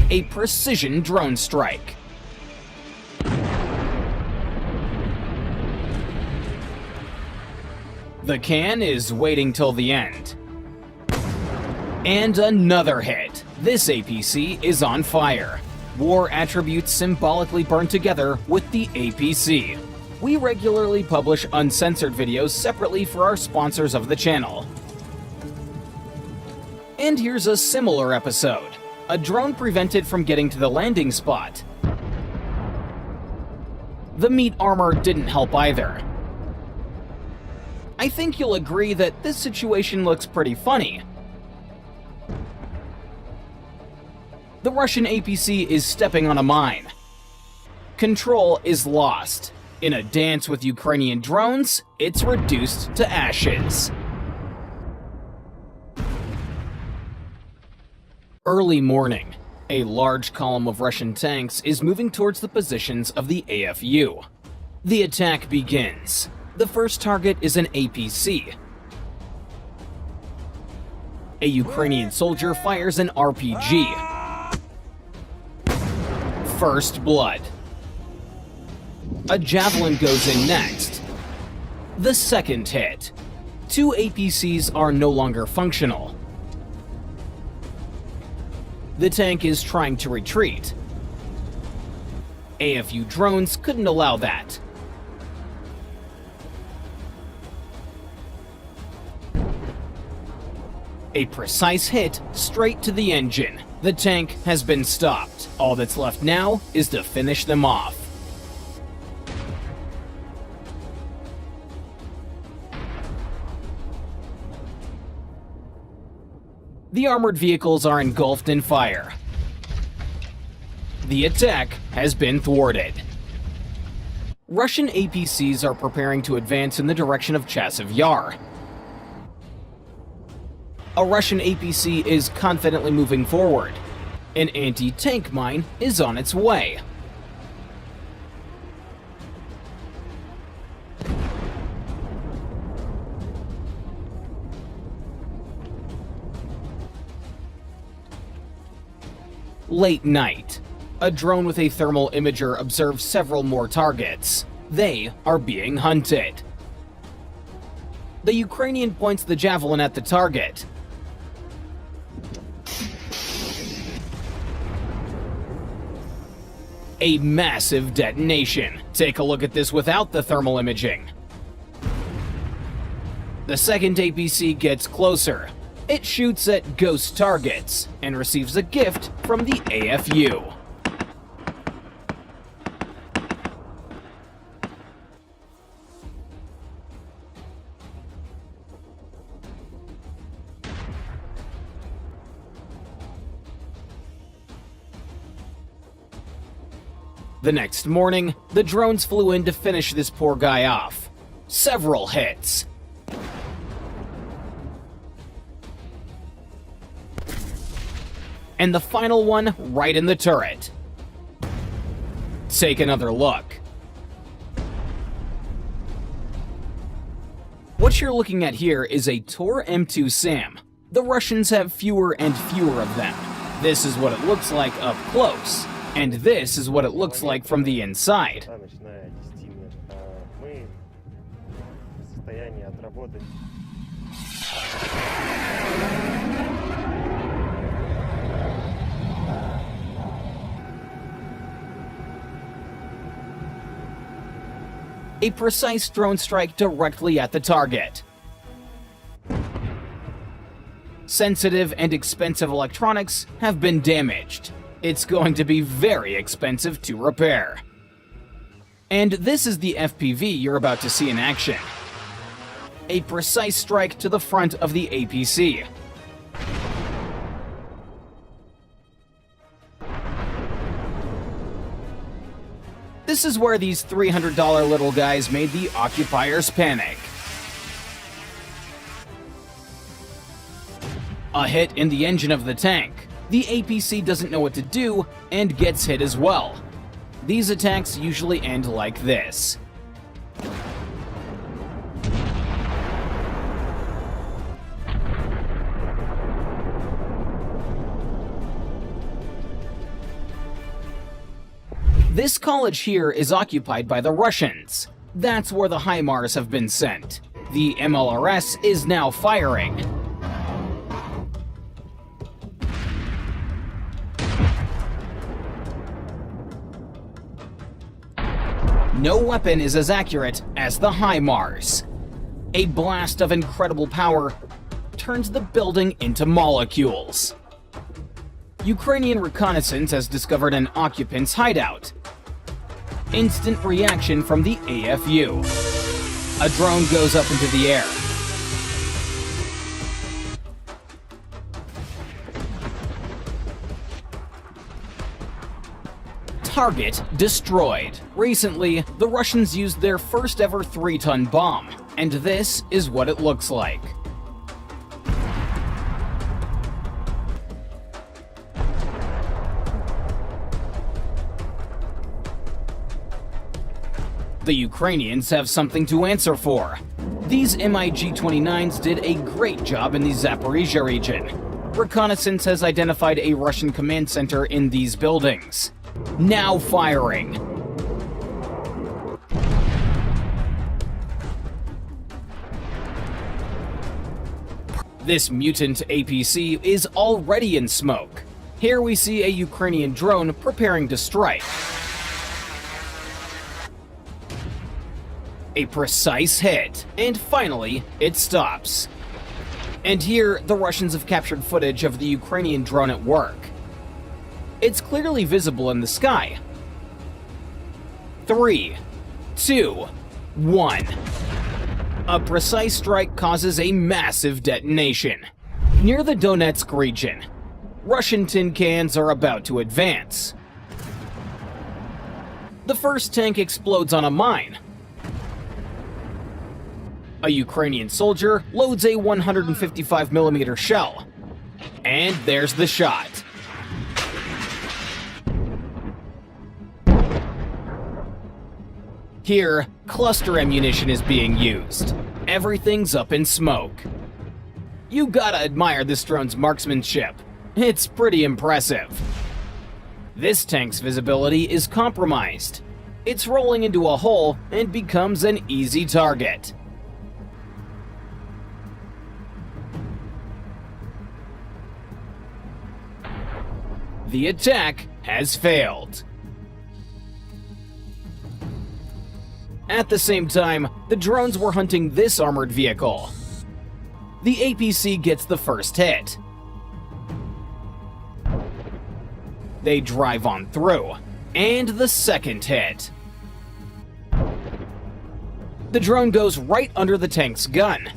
A precision drone strike. The can is waiting till the end. And another hit. This APC is on fire. War attributes symbolically burn together with the APC. We regularly publish uncensored videos separately for our sponsors of the channel. And here's a similar episode. A drone prevented from getting to the landing spot. The meat armor didn't help either. I think you'll agree that this situation looks pretty funny. The Russian APC is stepping on a mine. Control is lost. In a dance with Ukrainian drones, it's reduced to ashes. Early morning. A large column of Russian tanks is moving towards the positions of the AFU. The attack begins. The first target is an APC. A Ukrainian soldier fires an RPG. First blood. A javelin goes in next. The second hit. 2 APCs are no longer functional. The tank is trying to retreat. AFU drones couldn't allow that. A precise hit straight to the engine. The tank has been stopped. All that's left now is to finish them off. The armored vehicles are engulfed in fire. The attack has been thwarted. Russian APCs are preparing to advance in the direction of Chasiv Yar. A Russian APC is confidently moving forward. An anti-tank mine is on its way. Late night. A drone with a thermal imager observes several more targets. They are being hunted. The Ukrainian points the javelin at the target. A massive detonation. Take a look at this without the thermal imaging. The second APC gets closer. It shoots at ghost targets and receives a gift from the AFU. The next morning, the drones flew in to finish this poor guy off. Several hits. And the final one right in the turret. Take another look. What you're looking at here is a Tor M2 SAM. The Russians have fewer and fewer of them. This is what it looks like up close. And this is what it looks like from the inside. A precise drone strike directly at the target. Sensitive and expensive electronics have been damaged. It's going to be very expensive to repair. And this is the FPV you're about to see in action. A precise strike to the front of the APC. This is where these $300 little guys made the occupiers panic. A hit in the engine of the tank. The APC doesn't know what to do and gets hit as well. These attacks usually end like this. This college here is occupied by the Russians. That's where the HIMARS have been sent. The MLRS is now firing. No weapon is as accurate as the HIMARS. A blast of incredible power turns the building into molecules. Ukrainian reconnaissance has discovered an occupant's hideout. Instant reaction from the AFU. A drone goes up into the air. Target destroyed. Recently, the Russians used their first ever 3-ton bomb, and this is what it looks like. The Ukrainians have something to answer for. These MiG-29s did a great job in the Zaporizhia region. Reconnaissance has identified a Russian command center in these buildings. Now firing. This mutant APC is already in smoke. Here we see a Ukrainian drone preparing to strike. A precise hit, and finally, it stops. And here, the Russians have captured footage of the Ukrainian drone at work. It's clearly visible in the sky. 3, 2, 1. A precise strike causes a massive detonation. Near the Donetsk region, Russian tin cans are about to advance. The first tank explodes on a mine. A Ukrainian soldier loads a 155mm shell. And there's the shot. Here, cluster ammunition is being used. Everything's up in smoke. You gotta admire this drone's marksmanship. It's pretty impressive. This tank's visibility is compromised. It's rolling into a hole and becomes an easy target. The attack has failed. At the same time, the drones were hunting this armored vehicle. The APC gets the first hit. They drive on through, and the second hit. The drone goes right under the tank's gun.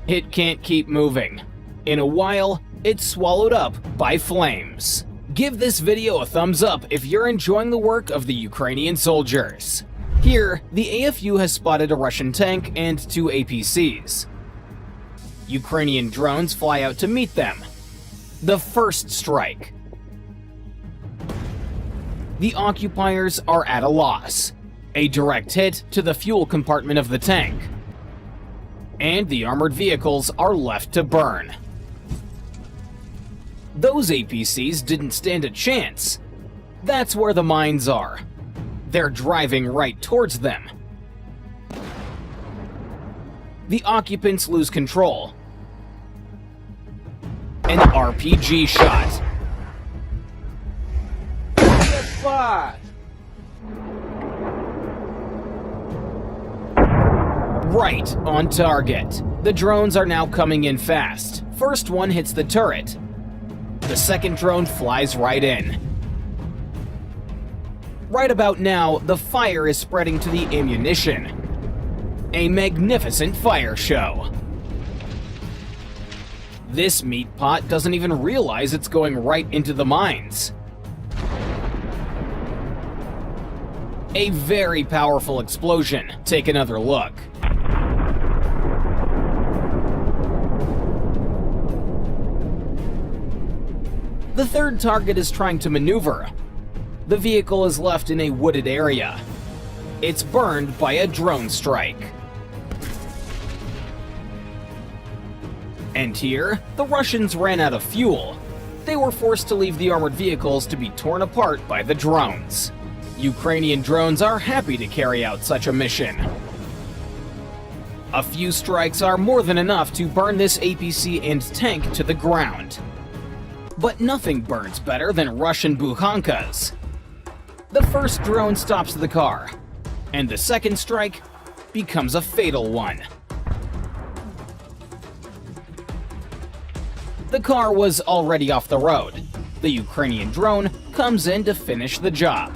It can't keep moving. In a while, it's swallowed up by flames. Give this video a thumbs up if you're enjoying the work of the Ukrainian soldiers. Here, the AFU has spotted a Russian tank and 2 APCs. Ukrainian drones fly out to meet them. The first strike. The occupiers are at a loss. A direct hit to the fuel compartment of the tank. And the armored vehicles are left to burn. Those APCs didn't stand a chance. That's where the mines are. They're driving right towards them. The occupants lose control. An RPG shot. Right on target. The drones are now coming in fast. First one hits the turret. The second drone flies right in. Right about now, the fire is spreading to the ammunition. A magnificent fire show. This meat pot doesn't even realize it's going right into the mines. A very powerful explosion. Take another look. The third target is trying to maneuver. The vehicle is left in a wooded area. It's burned by a drone strike. And here, the Russians ran out of fuel. They were forced to leave the armored vehicles to be torn apart by the drones. Ukrainian drones are happy to carry out such a mission. A few strikes are more than enough to burn this APC and tank to the ground. But nothing burns better than Russian buhankas. The first drone stops the car, and the second strike becomes a fatal one. The car was already off the road. The Ukrainian drone comes in to finish the job.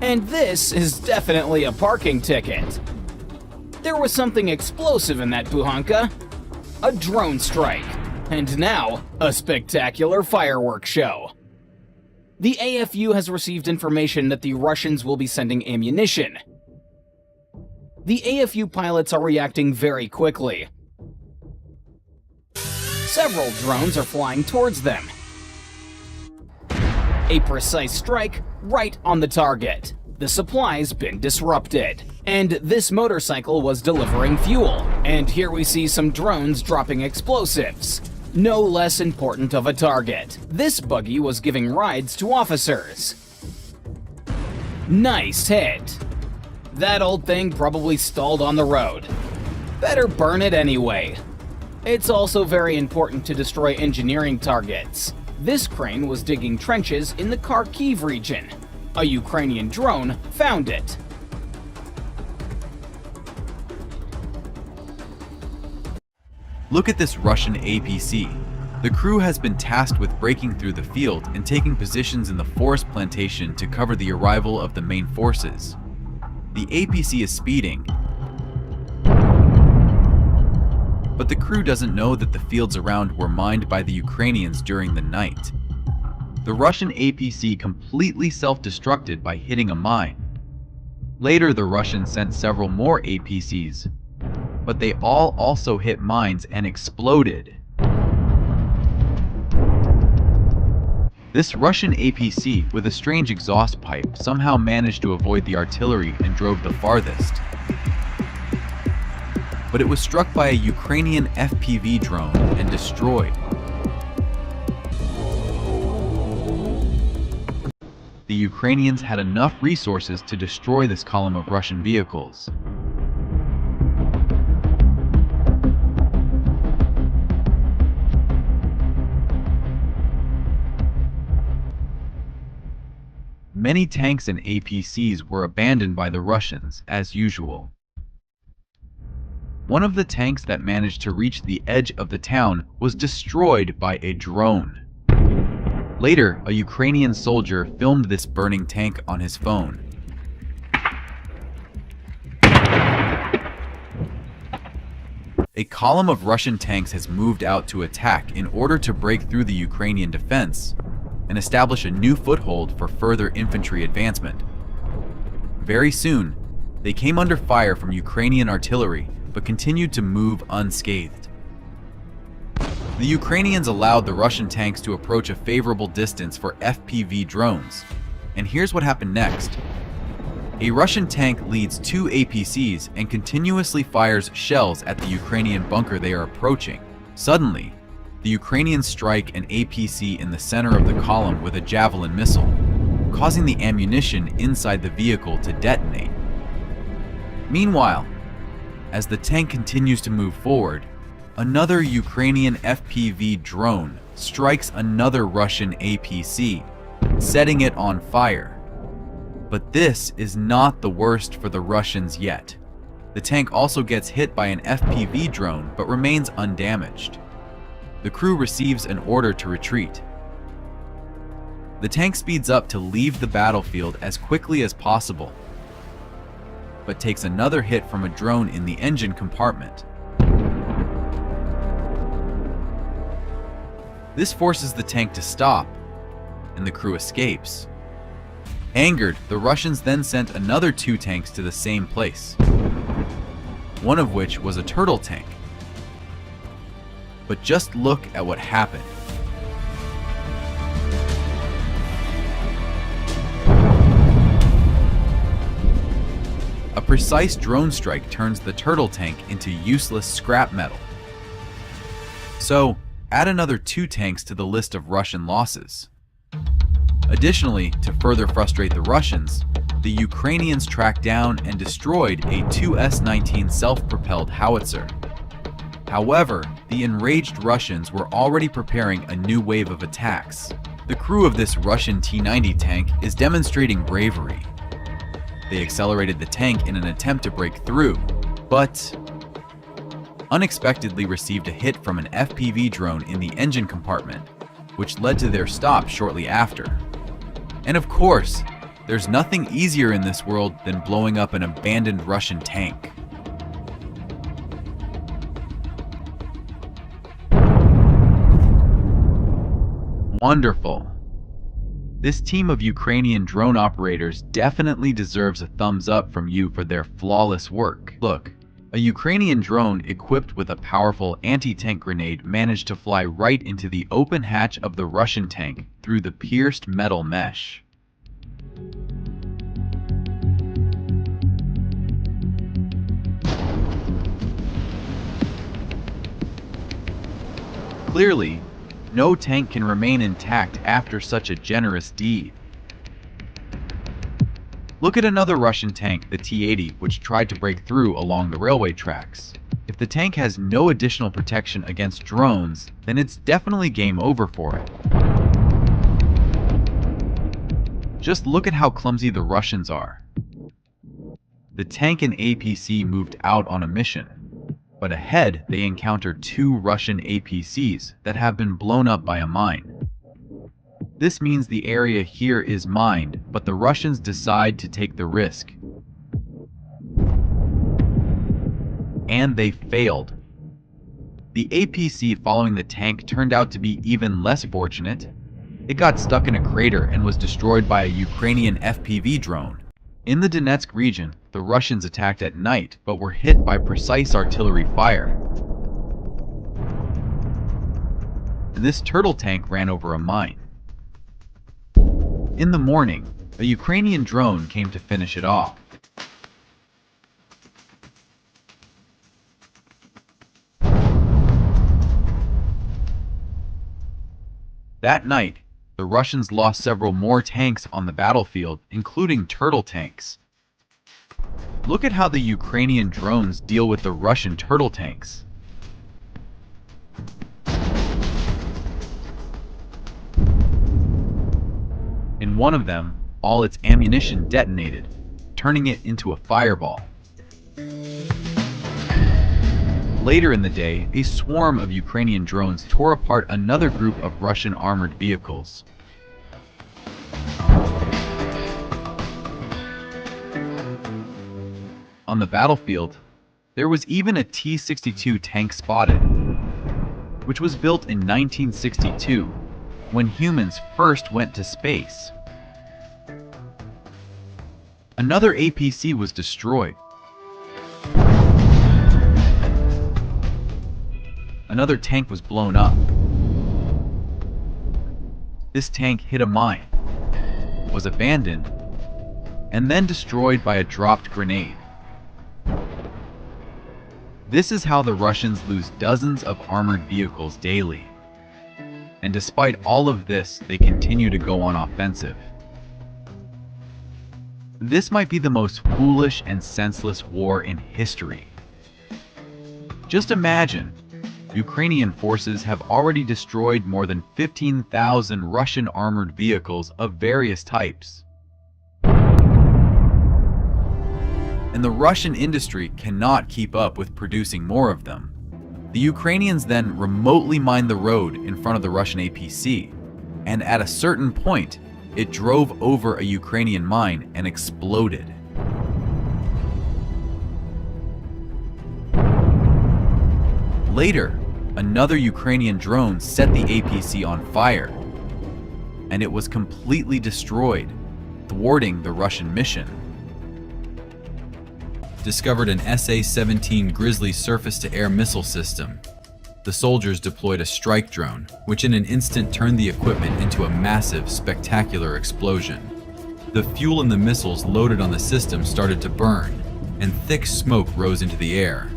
And this is definitely a parking ticket. There was something explosive in that buhanka, a drone strike, and now a spectacular fireworks show. The AFU has received information that the Russians will be sending ammunition. The AFU pilots are reacting very quickly. Several drones are flying towards them. A precise strike right on the target. The supply's been disrupted. And this motorcycle was delivering fuel. And here we see some drones dropping explosives. No less important of a target. This buggy was giving rides to officers. Nice hit. That old thing probably stalled on the road. Better burn it anyway. It's also very important to destroy engineering targets. This crane was digging trenches in the Kharkiv region. A Ukrainian drone found it. Look at this Russian APC. The crew has been tasked with breaking through the field and taking positions in the forest plantation to cover the arrival of the main forces. The APC is speeding, but the crew doesn't know that the fields around were mined by the Ukrainians during the night. The Russian APC completely self-destructed by hitting a mine. Later, the Russians sent several more APCs, but they all also hit mines and exploded. This Russian APC, with a strange exhaust pipe, somehow managed to avoid the artillery and drove the farthest. But it was struck by a Ukrainian FPV drone and destroyed. The Ukrainians had enough resources to destroy this column of Russian vehicles. Many tanks and APCs were abandoned by the Russians, as usual. One of the tanks that managed to reach the edge of the town was destroyed by a drone. Later, a Ukrainian soldier filmed this burning tank on his phone. A column of Russian tanks has moved out to attack in order to break through the Ukrainian defense and establish a new foothold for further infantry advancement. Very soon, they came under fire from Ukrainian artillery, but continued to move unscathed. The Ukrainians allowed the Russian tanks to approach a favorable distance for FPV drones. And here's what happened next. A Russian tank leads two APCs and continuously fires shells at the Ukrainian bunker they are approaching. Suddenly, the Ukrainians strike an APC in the center of the column with a javelin missile, causing the ammunition inside the vehicle to detonate. Meanwhile, as the tank continues to move forward, another Ukrainian FPV drone strikes another Russian APC, setting it on fire. But this is not the worst for the Russians yet. The tank also gets hit by an FPV drone but remains undamaged. The crew receives an order to retreat. The tank speeds up to leave the battlefield as quickly as possible, but takes another hit from a drone in the engine compartment. This forces the tank to stop, and the crew escapes. Angered, the Russians then sent another two tanks to the same place, one of which was a turtle tank. But just look at what happened. A precise drone strike turns the turtle tank into useless scrap metal. So, Add another 2 tanks to the list of Russian losses. Additionally, to further frustrate the Russians, the Ukrainians tracked down and destroyed a 2S-19 self-propelled howitzer. However, the enraged Russians were already preparing a new wave of attacks. The crew of this Russian T-90 tank is demonstrating bravery. They accelerated the tank in an attempt to break through, but unexpectedly received a hit from an FPV drone in the engine compartment, which led to their stop shortly after. And of course, there's nothing easier in this world than blowing up an abandoned Russian tank. Wonderful. This team of Ukrainian drone operators definitely deserves a thumbs up from you for their flawless work. Look, a Ukrainian drone equipped with a powerful anti-tank grenade managed to fly right into the open hatch of the Russian tank through the pierced metal mesh. Clearly, no tank can remain intact after such a generous deed. Look at another Russian tank, the T-80, which tried to break through along the railway tracks. If the tank has no additional protection against drones, then it's definitely game over for it. Just look at how clumsy the Russians are. The tank and APC moved out on a mission, but ahead they encountered 2 Russian APCs that have been blown up by a mine. This means the area here is mined, but the Russians decide to take the risk. And they failed. The APC following the tank turned out to be even less fortunate. It got stuck in a crater and was destroyed by a Ukrainian FPV drone. In the Donetsk region, the Russians attacked at night but were hit by precise artillery fire. This turtle tank ran over a mine. In the morning, a Ukrainian drone came to finish it off. That night, the Russians lost several more tanks on the battlefield, including turtle tanks. Look at how the Ukrainian drones deal with the Russian turtle tanks. In one of them, all its ammunition detonated, turning it into a fireball. Later in the day, a swarm of Ukrainian drones tore apart another group of Russian armored vehicles. On the battlefield, there was even a T-62 tank spotted, which was built in 1962, when humans first went to space. Another APC was destroyed. Another tank was blown up. This tank hit a mine, was abandoned, and then destroyed by a dropped grenade. This is how the Russians lose dozens of armored vehicles daily. And despite all of this, they continue to go on offensive. This might be the most foolish and senseless war in history. Just imagine, Ukrainian forces have already destroyed more than 15,000 Russian armored vehicles of various types. And the Russian industry cannot keep up with producing more of them. The Ukrainians then remotely mined the road in front of the Russian APC, and at a certain point, it drove over a Ukrainian mine and exploded. Later, another Ukrainian drone set the APC on fire, and it was completely destroyed, thwarting the Russian mission. Discovered an SA-17 Grizzly surface-to-air missile system. The soldiers deployed a strike drone, which in an instant turned the equipment into a massive, spectacular explosion. The fuel in the missiles loaded on the system started to burn, and thick smoke rose into the air.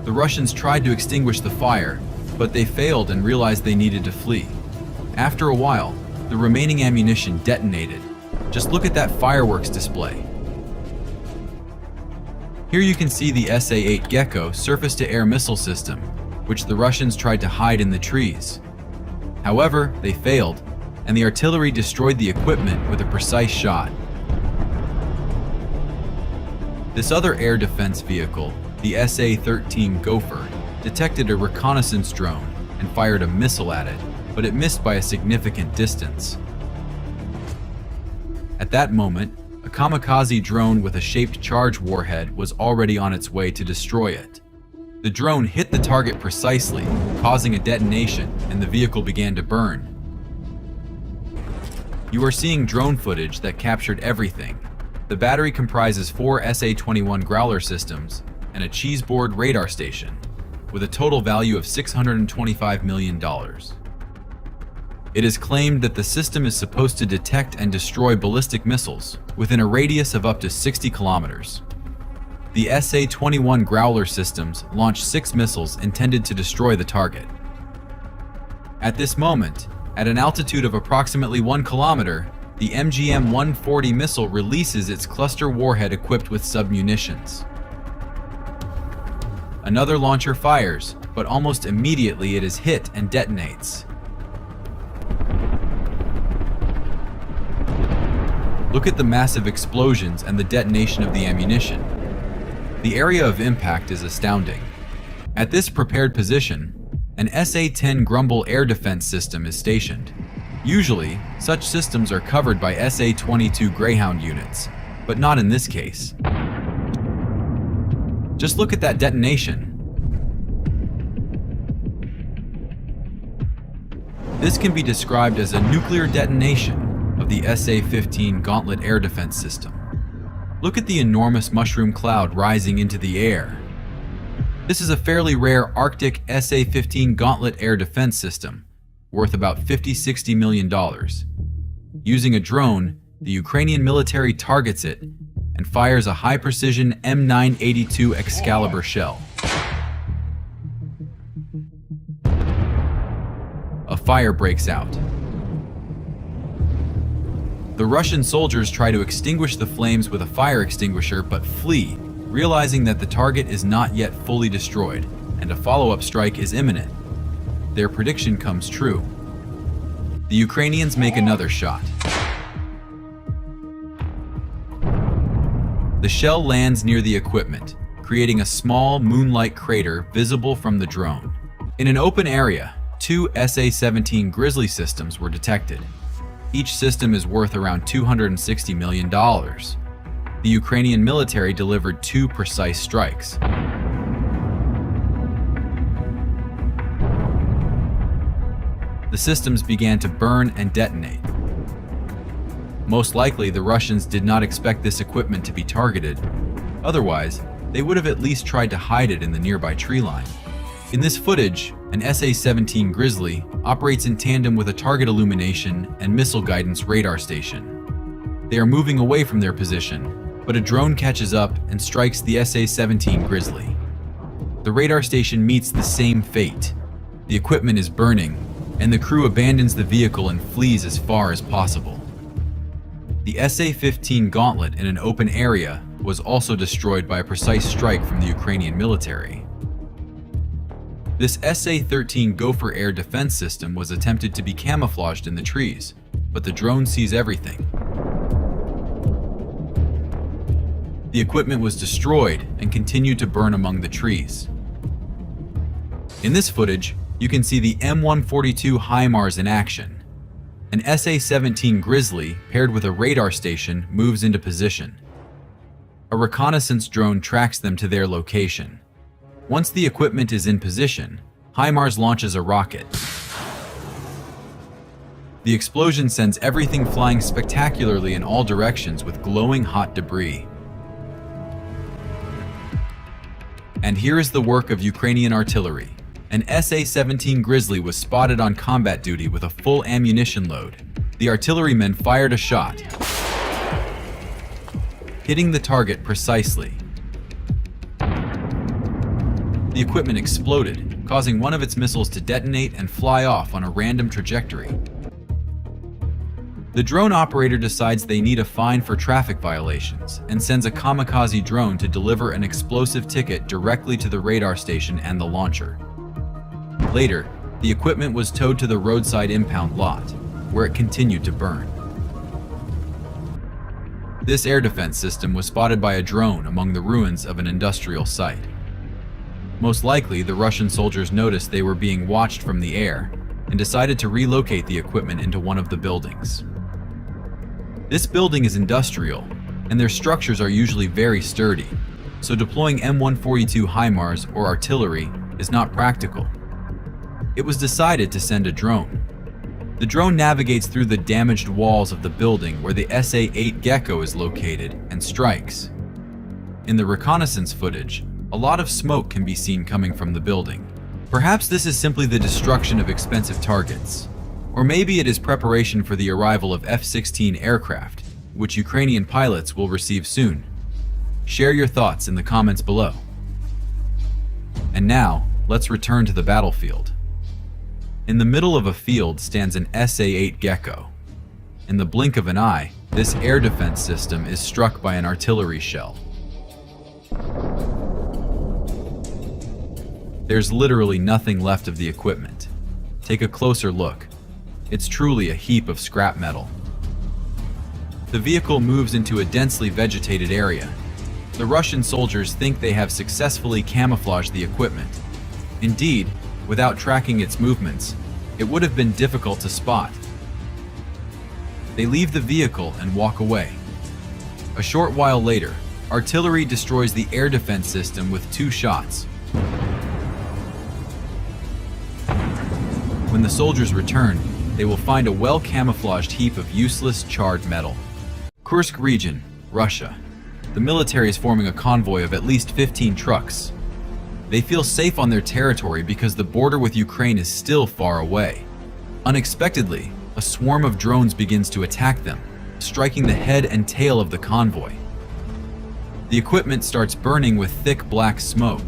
The Russians tried to extinguish the fire, but they failed and realized they needed to flee. After a while, the remaining ammunition detonated. Just look at that fireworks display. Here you can see the SA-8 Gecko surface-to-air missile system, which the Russians tried to hide in the trees. However, they failed, and the artillery destroyed the equipment with a precise shot. This other air defense vehicle, the SA-13 Gopher, detected a reconnaissance drone and fired a missile at it, but it missed by a significant distance. At that moment, a kamikaze drone with a shaped charge warhead was already on its way to destroy it. The drone hit the target precisely, causing a detonation, and the vehicle began to burn. You are seeing drone footage that captured everything. The battery comprises 4 SA-21 Growler systems and a cheeseboard radar station, with a total value of $625 million. It is claimed that the system is supposed to detect and destroy ballistic missiles within a radius of up to 60 kilometers. The SA-21 Growler systems launched 6 missiles intended to destroy the target. At this moment, at an altitude of approximately 1 kilometer, the MGM-140 missile releases its cluster warhead equipped with submunitions. Another launcher fires, but almost immediately it is hit and detonates. Look at the massive explosions and the detonation of the ammunition. The area of impact is astounding. At this prepared position, an SA-10 Grumble air defense system is stationed. Usually, such systems are covered by SA-22 Greyhound units, but not in this case. Just look at that detonation. This can be described as a nuclear detonation of the SA-15 Gauntlet air defense system. Look at the enormous mushroom cloud rising into the air. This is a fairly rare Arctic SA-15 Gauntlet air defense system, worth about $50–60 million. Using a drone, the Ukrainian military targets it and fires a high-precision M982 Excalibur shell. A fire breaks out. The Russian soldiers try to extinguish the flames with a fire extinguisher but flee, realizing that the target is not yet fully destroyed and a follow-up strike is imminent. Their prediction comes true. The Ukrainians make another shot. The shell lands near the equipment, creating a small moon-like crater visible from the drone. In an open area, 2 SA-17 Grizzly systems were detected. Each system is worth around $260 million. The Ukrainian military delivered 2 precise strikes. The systems began to burn and detonate. Most likely, the Russians did not expect this equipment to be targeted. Otherwise, they would have at least tried to hide it in the nearby tree line. In this footage, an SA-17 Grizzly operates in tandem with a target illumination and missile guidance radar station. They are moving away from their position, but a drone catches up and strikes the SA-17 Grizzly. The radar station meets the same fate. The equipment is burning, and the crew abandons the vehicle and flees as far as possible. The SA-15 Gauntlet in an open area was also destroyed by a precise strike from the Ukrainian military. This SA-13 Gopher air defense system was attempted to be camouflaged in the trees, but the drone sees everything. The equipment was destroyed and continued to burn among the trees. In this footage, you can see the M142 HIMARS in action. An SA-17 Grizzly paired with a radar station moves into position. A reconnaissance drone tracks them to their location. Once the equipment is in position, HIMARS launches a rocket. The explosion sends everything flying spectacularly in all directions with glowing hot debris. And here is the work of Ukrainian artillery. An SA-17 Grizzly was spotted on combat duty with a full ammunition load. The artillerymen fired a shot, hitting the target precisely. The equipment exploded, causing one of its missiles to detonate and fly off on a random trajectory. The drone operator decides they need a fine for traffic violations and sends a kamikaze drone to deliver an explosive ticket directly to the radar station and the launcher. Later, the equipment was towed to the roadside impound lot, where it continued to burn. This air defense system was spotted by a drone among the ruins of an industrial site. Most likely, the Russian soldiers noticed they were being watched from the air and decided to relocate the equipment into one of the buildings. This building is industrial, and their structures are usually very sturdy, so deploying M142 HIMARS or artillery is not practical. It was decided to send a drone. The drone navigates through the damaged walls of the building where the SA-8 Gecko is located and strikes. In the reconnaissance footage, a lot of smoke can be seen coming from the building. Perhaps this is simply the destruction of expensive targets. Or maybe it is preparation for the arrival of F-16 aircraft, which Ukrainian pilots will receive soon. Share your thoughts in the comments below. And now, let's return to the battlefield. In the middle of a field stands an SA-8 Gecko. In the blink of an eye, this air defense system is struck by an artillery shell. There's literally nothing left of the equipment. Take a closer look. It's truly a heap of scrap metal. The vehicle moves into a densely vegetated area. The Russian soldiers think they have successfully camouflaged the equipment. Indeed, without tracking its movements, it would have been difficult to spot. They leave the vehicle and walk away. A short while later, artillery destroys the air defense system with 2 shots. When the soldiers return, they will find a well-camouflaged heap of useless, charred metal. Kursk region, Russia. The military is forming a convoy of at least 15 trucks. They feel safe on their territory because the border with Ukraine is still far away. Unexpectedly, a swarm of drones begins to attack them, striking the head and tail of the convoy. The equipment starts burning with thick black smoke.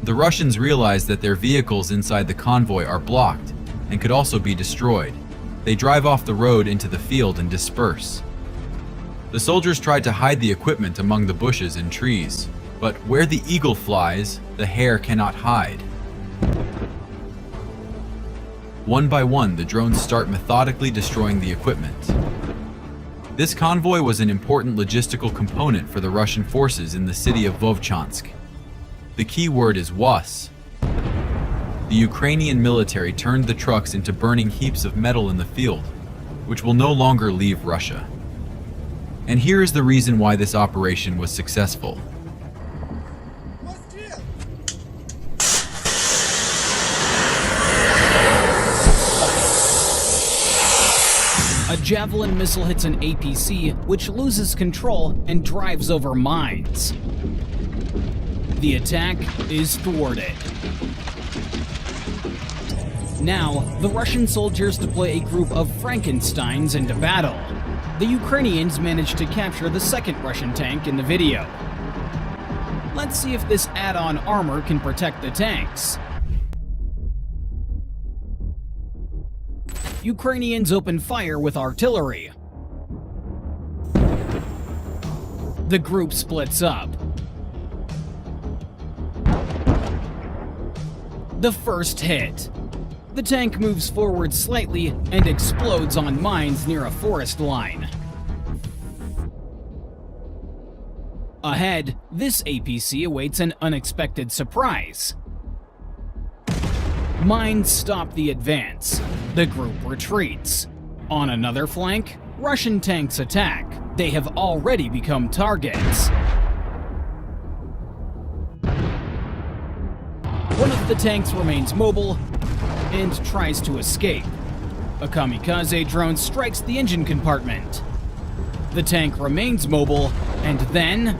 The Russians realize that their vehicles inside the convoy are blocked and could also be destroyed. They drive off the road into the field and disperse. The soldiers tried to hide the equipment among the bushes and trees, but where the eagle flies, the hare cannot hide. One by one, the drones start methodically destroying the equipment. This convoy was an important logistical component for the Russian forces in the city of Vovchansk. The key word is was. The Ukrainian military turned the trucks into burning heaps of metal in the field, which will no longer leave Russia. And here is the reason why this operation was successful. A Javelin missile hits an APC, which loses control and drives over mines. The attack is thwarted. Now, the Russian soldiers deploy a group of Frankensteins into battle. The Ukrainians manage to capture the second Russian tank in the video. Let's see if this add-on armor can protect the tanks. Ukrainians open fire with artillery. The group splits up. The first hit. The tank moves forward slightly and explodes on mines near a forest line. Ahead, this APC awaits an unexpected surprise. Mines stop the advance. The group retreats. On another flank, Russian tanks attack. They have already become targets. One of the tanks remains mobile and tries to escape. A kamikaze drone strikes the engine compartment. The tank remains mobile, and then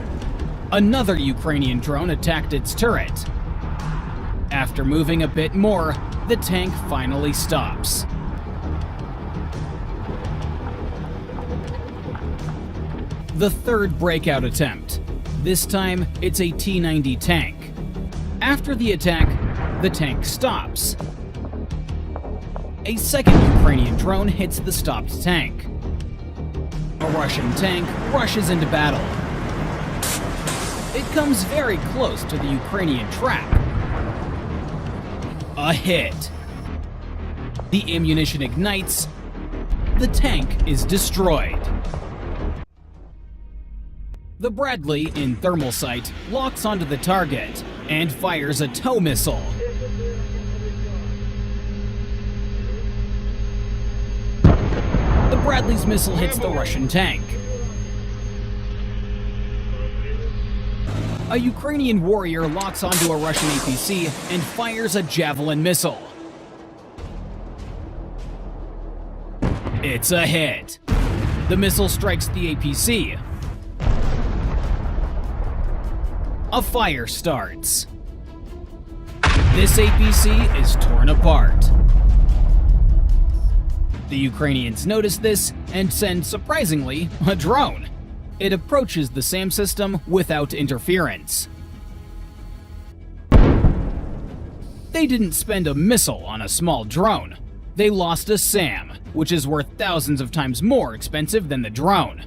another Ukrainian drone attacked its turret. After moving a bit more, the tank finally stops. The third breakout attempt. This time, it's a T-90 tank. After the attack, The tank stops. A second Ukrainian drone hits the stopped tank. A Russian tank rushes into battle. It comes very close to the Ukrainian trap. A hit. The ammunition ignites. The tank is destroyed. The Bradley, in thermal sight, locks onto the target and fires a tow missile. The Bradley's missile hits the Russian tank. A Ukrainian warrior locks onto a Russian APC and fires a Javelin missile. It's a hit. The missile strikes the APC. A fire starts. This APC is torn apart. The Ukrainians notice this and send, surprisingly, a drone. It approaches the SAM system without interference. They didn't spend a missile on a small drone. They lost a SAM, which is worth thousands of times more expensive than the drone.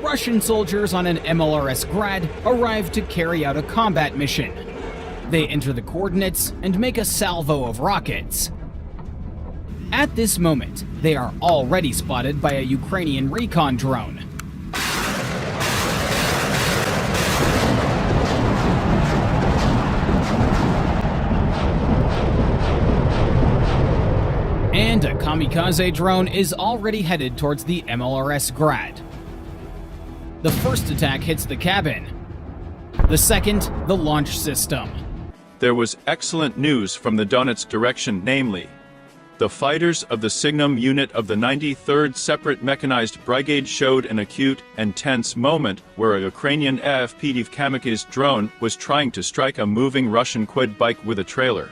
Russian soldiers on an MLRS Grad arrive to carry out a combat mission. They enter the coordinates and make a salvo of rockets. At this moment, they are already spotted by a Ukrainian recon drone. And a kamikaze drone is already headed towards the MLRS Grad. The first attack hits the cabin. The second, the launch system. There was excellent news from the Donetsk direction, namely, the fighters of the Signum unit of the 93rd Separate Mechanized Brigade showed an acute and tense moment where a Ukrainian Avdiivka drone was trying to strike a moving Russian quad bike with a trailer.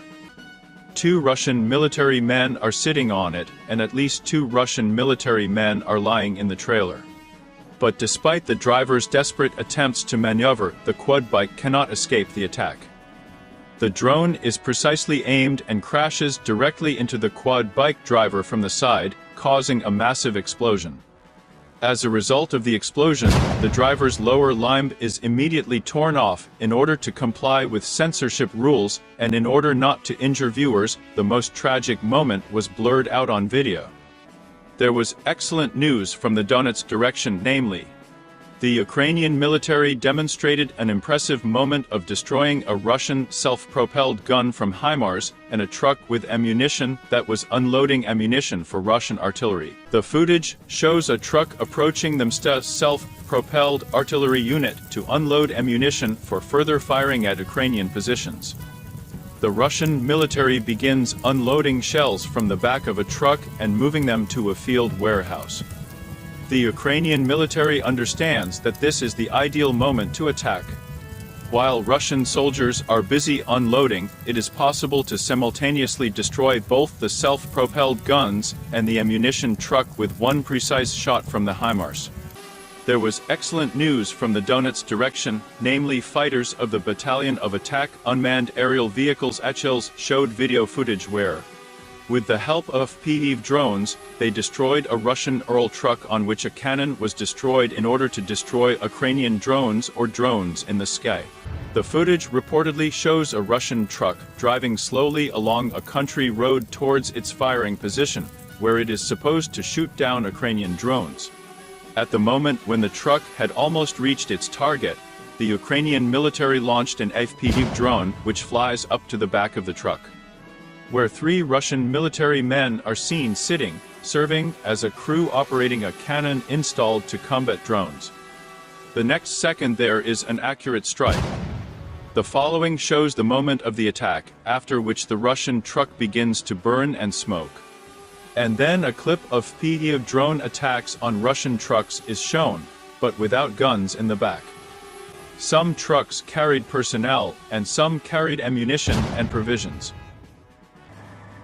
2 Russian military men are sitting on it, and at least 2 Russian military men are lying in the trailer. But despite the driver's desperate attempts to maneuver, the quad bike cannot escape the attack. The drone is precisely aimed and crashes directly into the quad bike driver from the side, causing a massive explosion. As a result of the explosion, the driver's lower limb is immediately torn off in order to comply with censorship rules, and in order not to injure viewers, the most tragic moment was blurred out on video. There was excellent news from the Donetsk direction, namely, the Ukrainian military demonstrated an impressive moment of destroying a Russian self-propelled gun from HIMARS and a truck with ammunition that was unloading ammunition for Russian artillery. The footage shows a truck approaching the self-propelled artillery unit to unload ammunition for further firing at Ukrainian positions. The Russian military begins unloading shells from the back of a truck and moving them to a field warehouse. The Ukrainian military understands that this is the ideal moment to attack. While Russian soldiers are busy unloading, it is possible to simultaneously destroy both the self-propelled guns and the ammunition truck with one precise shot from the HIMARS. There was excellent news from the Donetsk direction, namely fighters of the Battalion of Attack Unmanned Aerial Vehicles ACHELs showed video footage where, with the help of FPV drones, they destroyed a Russian Ural truck on which a cannon was destroyed in order to destroy Ukrainian drones or drones in the sky. The footage reportedly shows a Russian truck driving slowly along a country road towards its firing position, where it is supposed to shoot down Ukrainian drones. At the moment when the truck had almost reached its target, the Ukrainian military launched an FPV drone which flies up to the back of the truck, where 3 Russian military men are seen sitting, serving as a crew operating a cannon installed to combat drones. The next second there is an accurate strike. The following shows the moment of the attack, after which the Russian truck begins to burn and smoke. And then a clip of FPV drone attacks on Russian trucks is shown, but without guns in the back. Some trucks carried personnel, and some carried ammunition and provisions.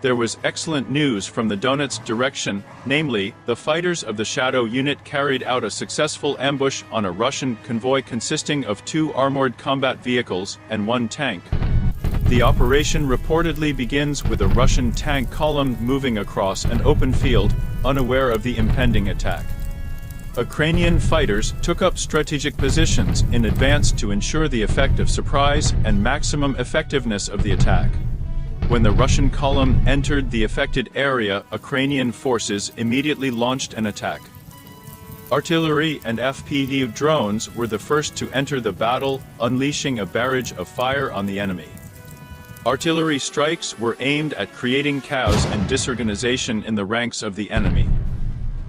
There was excellent news from the Donetsk direction, namely, the fighters of the Shadow unit carried out a successful ambush on a Russian convoy consisting of 2 armored combat vehicles and 1 tank. The operation reportedly begins with a Russian tank column moving across an open field, unaware of the impending attack. Ukrainian fighters took up strategic positions in advance to ensure the effect of surprise and maximum effectiveness of the attack. When the Russian column entered the affected area, Ukrainian forces immediately launched an attack. Artillery and FPV drones were the first to enter the battle, unleashing a barrage of fire on the enemy. Artillery strikes were aimed at creating chaos and disorganization in the ranks of the enemy.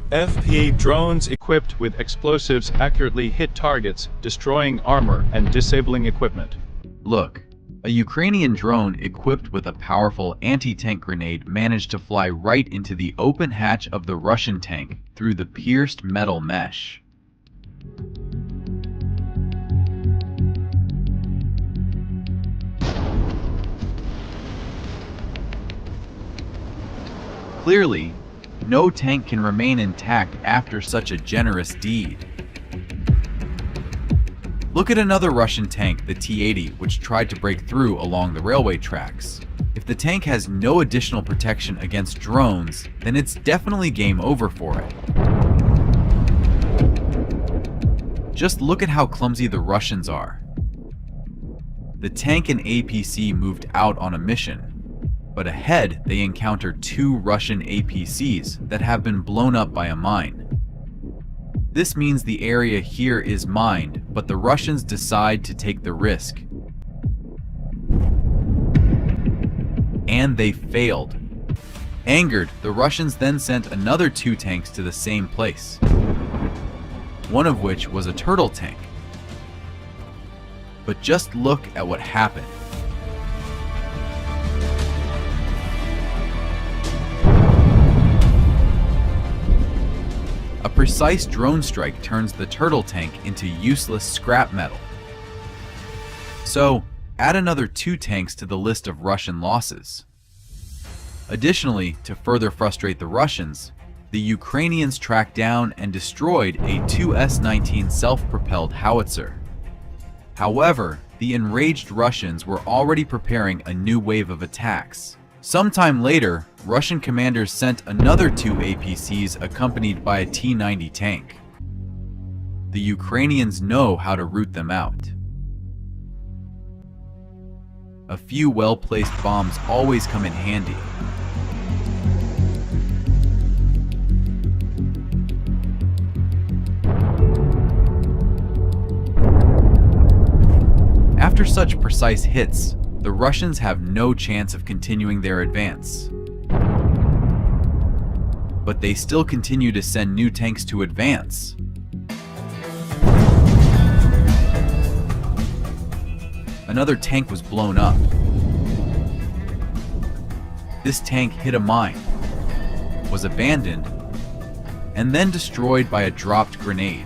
FPV drones equipped with explosives accurately hit targets, destroying armor and disabling equipment. Look, a Ukrainian drone equipped with a powerful anti-tank grenade managed to fly right into the open hatch of the Russian tank through the pierced metal mesh. Clearly, no tank can remain intact after such a generous deed. Look at another Russian tank, the T-80, which tried to break through along the railway tracks. If the tank has no additional protection against drones, then it's definitely game over for it. Just look at how clumsy the Russians are. The tank and APC moved out on a mission, but ahead they encounter two Russian APCs that have been blown up by a mine. This means the area here is mined, but the Russians decide to take the risk. And they failed. Angered, the Russians then sent another two tanks to the same place, one of which was a turtle tank. But just look at what happened. A precise drone strike turns the turtle tank into useless scrap metal. So, add another two tanks to the list of Russian losses. Additionally, to further frustrate the Russians, the Ukrainians tracked down and destroyed a Tu-S-19 self-propelled howitzer. However, the enraged Russians were already preparing a new wave of attacks. Sometime later, Russian commanders sent another two APCs accompanied by a T-90 tank. The Ukrainians know how to root them out. A few well-placed bombs always come in handy. After such precise hits, the Russians have no chance of continuing their advance. But they still continue to send new tanks to advance. Another tank was blown up. This tank hit a mine, was abandoned, and then destroyed by a dropped grenade.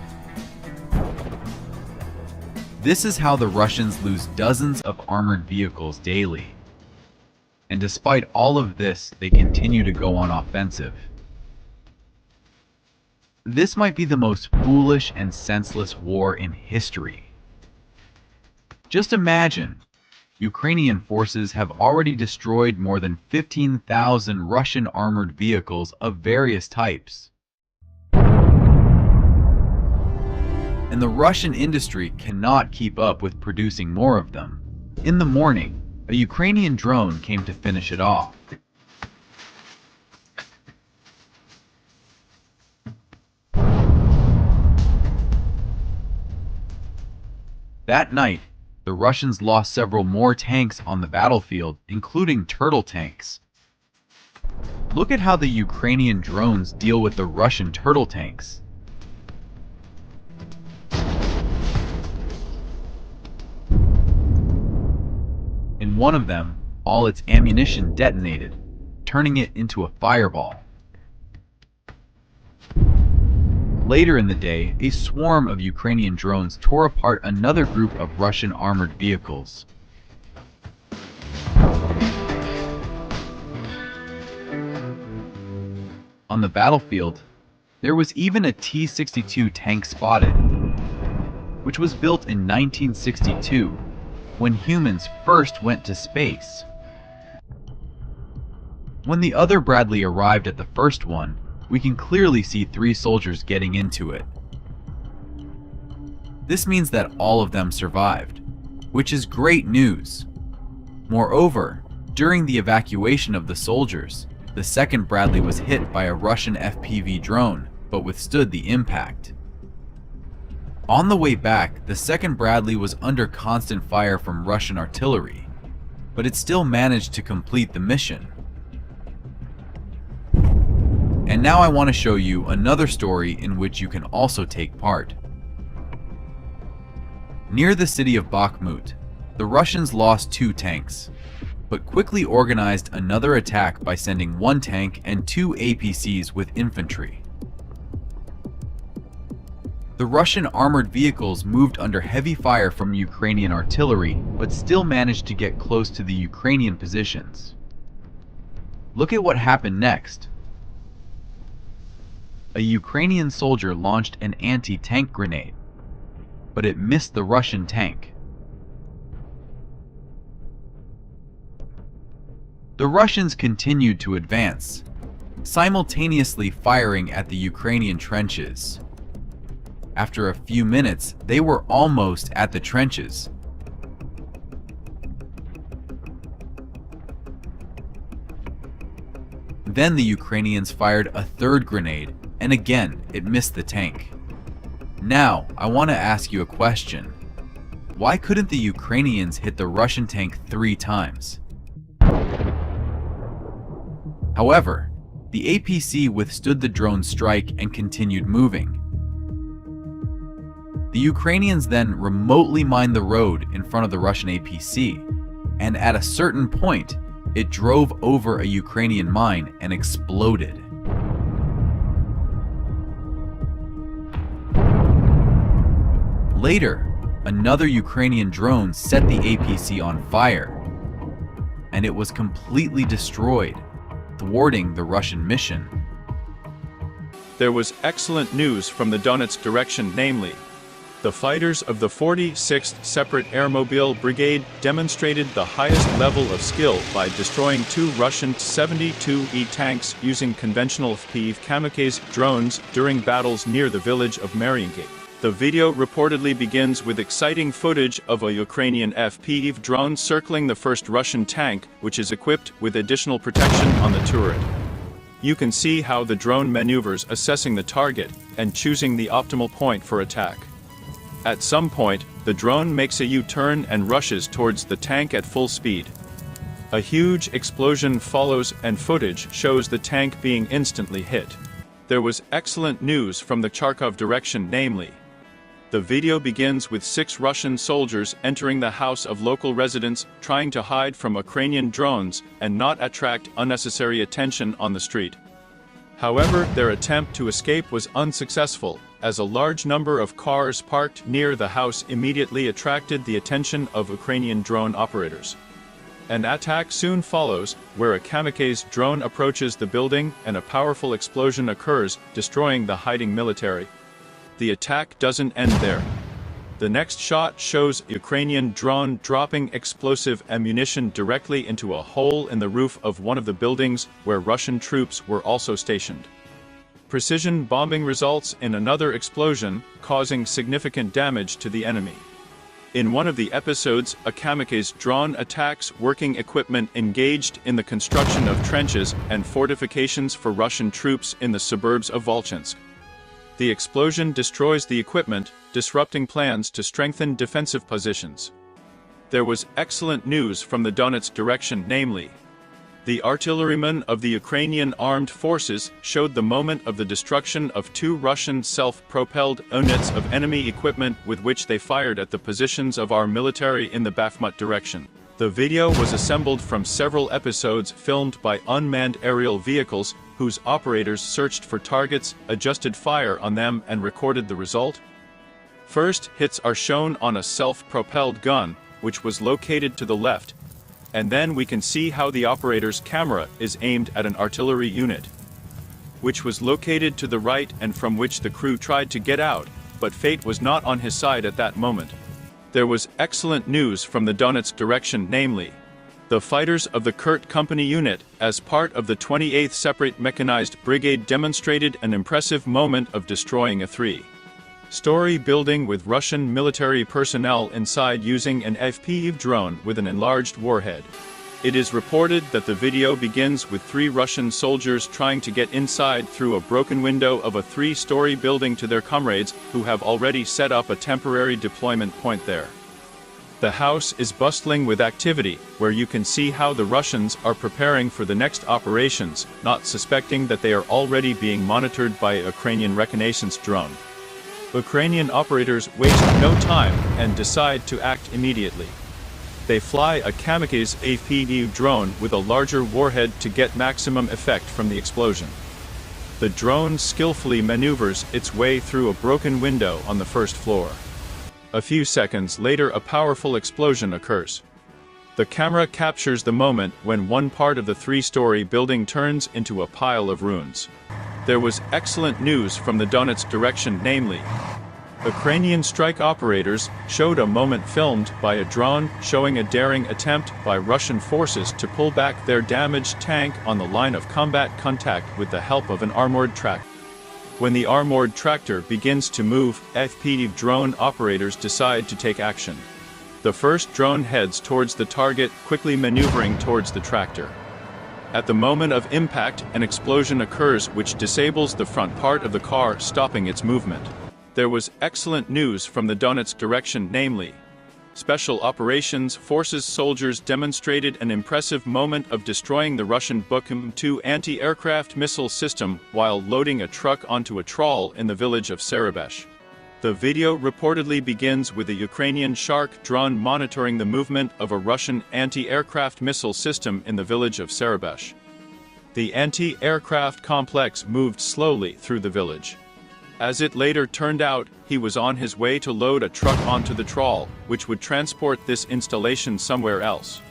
This is how the Russians lose dozens of armored vehicles daily. And despite all of this, they continue to go on offensive. This might be the most foolish and senseless war in history. Just imagine, Ukrainian forces have already destroyed more than 15,000 Russian armored vehicles of various types. And the Russian industry cannot keep up with producing more of them. In the morning, a Ukrainian drone came to finish it off. That night, the Russians lost several more tanks on the battlefield, including turtle tanks. Look at how the Ukrainian drones deal with the Russian turtle tanks. In one of them, all its ammunition detonated, turning it into a fireball. Later in the day, a swarm of Ukrainian drones tore apart another group of Russian armored vehicles. On the battlefield, there was even a T-62 tank spotted, which was built in 1962 when humans first went to space. When the other Bradley arrived at the first one, we can clearly see 3 soldiers getting into it. This means that all of them survived, which is great news. Moreover, during the evacuation of the soldiers, the second Bradley was hit by a Russian FPV drone, but withstood the impact. On the way back, the second Bradley was under constant fire from Russian artillery, but it still managed to complete the mission. And now I want to show you another story in which you can also take part. Near the city of Bakhmut, the Russians lost 2 tanks, but quickly organized another attack by sending 1 tank and 2 APCs with infantry. The Russian armored vehicles moved under heavy fire from Ukrainian artillery, but still managed to get close to the Ukrainian positions. Look at what happened next. A Ukrainian soldier launched an anti-tank grenade, but it missed the Russian tank. The Russians continued to advance, simultaneously firing at the Ukrainian trenches. After a few minutes, they were almost at the trenches. Then the Ukrainians fired a 3rd grenade, and again, it missed the tank. Now, I want to ask you a question. Why couldn't the Ukrainians hit the Russian tank 3 times? However, the APC withstood the drone strike and continued moving. The Ukrainians then remotely mined the road in front of the Russian APC, and at a certain point, it drove over a Ukrainian mine and exploded. Later, another Ukrainian drone set the APC on fire, and it was completely destroyed, thwarting the Russian mission. There was excellent news from the Donetsk direction, namely, the fighters of the 46th Separate Airmobile Brigade demonstrated the highest level of skill by destroying 2 Russian 72E tanks using conventional FPV kamikaze drones during battles near the village of Mariinki. The video reportedly begins with exciting footage of a Ukrainian FPV drone circling the first Russian tank, which is equipped with additional protection on the turret. You can see how the drone maneuvers, assessing the target and choosing the optimal point for attack. At some point, the drone makes a U-turn and rushes towards the tank at full speed. A huge explosion follows and footage shows the tank being instantly hit. There was excellent news from the Kharkov direction, namely, the video begins with 6 Russian soldiers entering the house of local residents, trying to hide from Ukrainian drones and not attract unnecessary attention on the street. However, their attempt to escape was unsuccessful, as a large number of cars parked near the house immediately attracted the attention of Ukrainian drone operators. An attack soon follows, where a kamikaze drone approaches the building and a powerful explosion occurs, destroying the hiding military. The attack doesn't end there. The next shot shows a Ukrainian drone dropping explosive ammunition directly into a hole in the roof of one of the buildings where Russian troops were also stationed. Precision bombing results in another explosion, causing significant damage to the enemy. In one of the episodes, a kamikaze drone attacks working equipment engaged in the construction of trenches and fortifications for Russian troops in the suburbs of Volchansk. The explosion destroys the equipment, disrupting plans to strengthen defensive positions. There was excellent news from the Donetsk direction, namely, the artillerymen of the Ukrainian armed forces showed the moment of the destruction of 2 Russian self-propelled units of enemy equipment with which they fired at the positions of our military in the Bakhmut direction. The video was assembled from several episodes filmed by unmanned aerial vehicles whose operators searched for targets, adjusted fire on them, and recorded the result. First hits are shown on a self-propelled gun, which was located to the left, and then we can see how the operator's camera is aimed at an artillery unit, which was located to the right and from which the crew tried to get out, but fate was not on his side at that moment. There was excellent news from the Donetsk direction, namely, the fighters of the Kurt Company unit, as part of the 28th Separate Mechanized Brigade, demonstrated an impressive moment of destroying a three-story building with Russian military personnel inside using an FPV drone with an enlarged warhead. It is reported that the video begins with 3 Russian soldiers trying to get inside through a broken window of a 3-story building to their comrades who have already set up a temporary deployment point there. The house is bustling with activity, where you can see how the Russians are preparing for the next operations, not suspecting that they are already being monitored by a Ukrainian reconnaissance drone. Ukrainian operators waste no time and decide to act immediately. They fly a kamikaze FPV drone with a larger warhead to get maximum effect from the explosion. The drone skillfully maneuvers its way through a broken window on the first floor. A few seconds later, a powerful explosion occurs. The camera captures the moment when one part of the 3-story building turns into a pile of ruins. There was excellent news from the Donetsk direction, namely, Ukrainian strike operators showed a moment filmed by a drone showing a daring attempt by Russian forces to pull back their damaged tank on the line of combat contact with the help of an armored tractor. When the armored tractor begins to move, FPV drone operators decide to take action. The first drone heads towards the target, quickly maneuvering towards the tractor. At the moment of impact, an explosion occurs which disables the front part of the car, stopping its movement. There was excellent news from the Donetsk direction, namely, Special Operations Forces soldiers demonstrated an impressive moment of destroying the Russian Bukum-2 anti-aircraft missile system while loading a truck onto a trawl in the village of Serebesh. The video reportedly begins with a Ukrainian Shark drone monitoring the movement of a Russian anti-aircraft missile system in the village of Serebesh. The anti-aircraft complex moved slowly through the village. As it later turned out, he was on his way to load a truck onto the trawl, which would transport this installation somewhere else.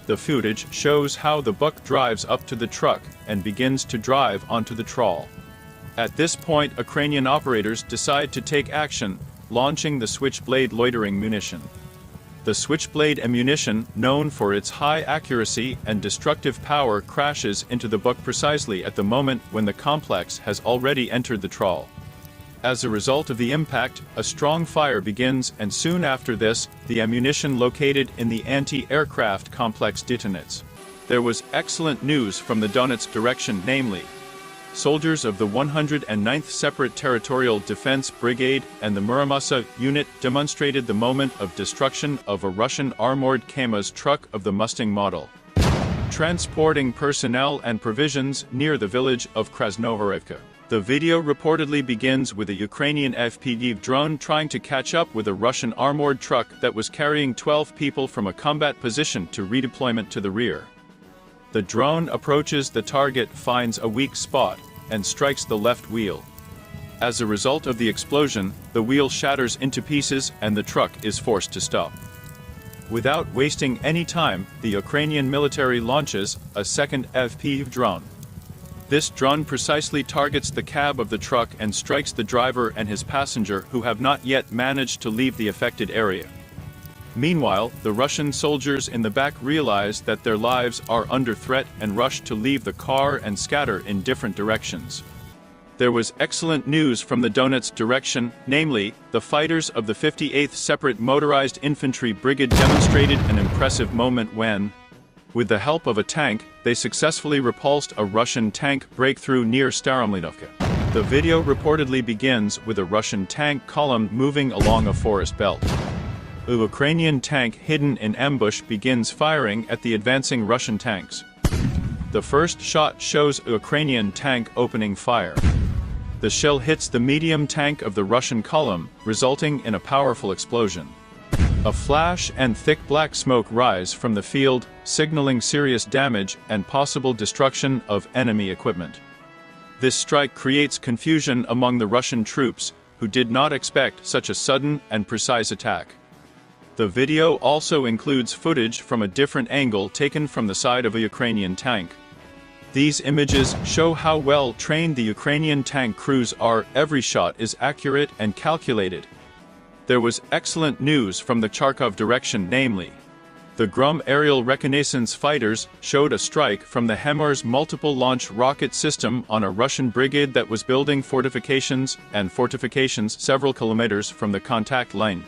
The footage shows how the Buk drives up to the truck and begins to drive onto the trawl. At this point, Ukrainian operators decide to take action, launching the Switchblade loitering munition. The Switchblade ammunition, known for its high accuracy and destructive power, crashes into the Buk precisely at the moment when the complex has already entered the trawl. As a result of the impact, a strong fire begins, and soon after this, the ammunition located in the anti-aircraft complex detonates. There was excellent news from the Donetsk direction, namely, soldiers of the 109th Separate Territorial Defense Brigade and the Muramasa unit demonstrated the moment of destruction of a Russian armored KAMAZ truck of the Mustang model, transporting personnel and provisions near the village of Horrifying. The video reportedly begins with a Ukrainian FPV drone trying to catch up with a Russian armored truck that was carrying 12 people from a combat position to redeployment to the rear. The drone approaches the target, finds a weak spot, and strikes the left wheel. As a result of the explosion, the wheel shatters into pieces and the truck is forced to stop. Without wasting any time, the Ukrainian military launches a second FPV drone. This drone precisely targets the cab of the truck and strikes the driver and his passenger, who have not yet managed to leave the affected area. Meanwhile, the Russian soldiers in the back realize that their lives are under threat and rush to leave the car and scatter in different directions. There was excellent news from the Donetsk direction, namely, the fighters of the 58th Separate Motorized Infantry Brigade demonstrated an impressive moment when, with the help of a tank, they successfully repulsed a Russian tank breakthrough near Staromlinovka. The video reportedly begins with a Russian tank column moving along a forest belt. A Ukrainian tank hidden in ambush begins firing at the advancing Russian tanks. The first shot shows a Ukrainian tank opening fire. The shell hits the medium tank of the Russian column, resulting in a powerful explosion. A flash and thick black smoke rise from the field, signaling serious damage and possible destruction of enemy equipment. This strike creates confusion among the Russian troops, who did not expect such a sudden and precise attack. The video also includes footage from a different angle taken from the side of a Ukrainian tank. These images show how well trained the Ukrainian tank crews are. Every shot is accurate and calculated. There was excellent news from the Kharkov direction, namely, the GRUM aerial reconnaissance fighters showed a strike from the HIMARS multiple launch rocket system on a Russian brigade that was building fortifications several kilometers from the contact line.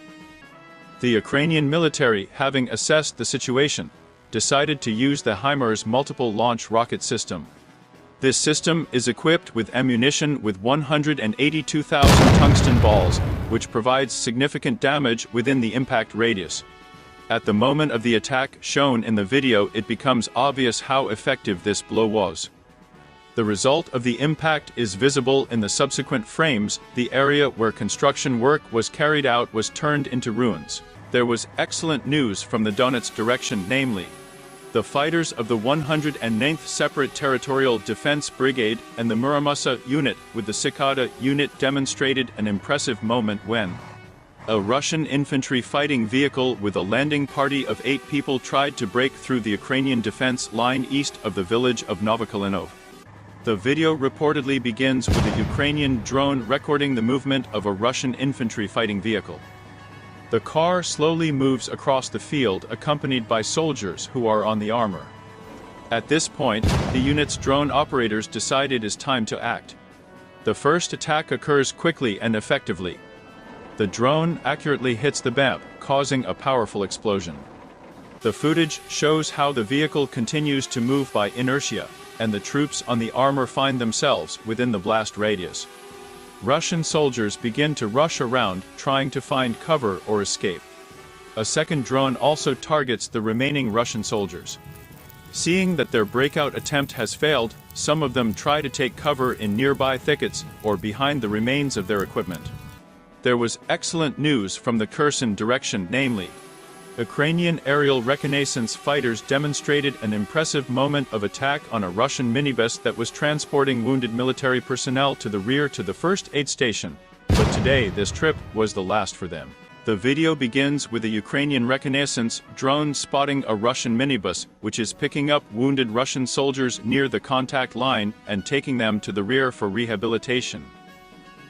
The Ukrainian military, having assessed the situation, decided to use the HIMARS multiple launch rocket system. This system is equipped with ammunition with 182,000 tungsten balls, which provides significant damage within the impact radius. At the moment of the attack shown in the video, it becomes obvious how effective this blow was. The result of the impact is visible in the subsequent frames. The area where construction work was carried out was turned into ruins. There was excellent news from the Donetsk direction, namely, the fighters of the 109th Separate Territorial Defense Brigade and the Muramasa unit with the Cicada unit demonstrated an impressive moment when a Russian infantry fighting vehicle with a landing party of 8 people tried to break through the Ukrainian defense line east of the village of Novokalinov. The video reportedly begins with a Ukrainian drone recording the movement of a Russian infantry fighting vehicle. The car slowly moves across the field accompanied by soldiers who are on the armor. At this point, the unit's drone operators decide it is time to act. The first attack occurs quickly and effectively. The drone accurately hits the BEP, causing a powerful explosion. The footage shows how the vehicle continues to move by inertia, and the troops on the armor find themselves within the blast radius. Russian soldiers begin to rush around, trying to find cover or escape. A second drone also targets the remaining Russian soldiers. Seeing that their breakout attempt has failed, some of them try to take cover in nearby thickets or behind the remains of their equipment. There was excellent news from the Kherson direction, namely, Ukrainian aerial reconnaissance fighters demonstrated an impressive moment of attack on a Russian minibus that was transporting wounded military personnel to the rear to the first aid station, but today this trip was the last for them. The video begins with a Ukrainian reconnaissance drone spotting a Russian minibus, which is picking up wounded Russian soldiers near the contact line and taking them to the rear for rehabilitation.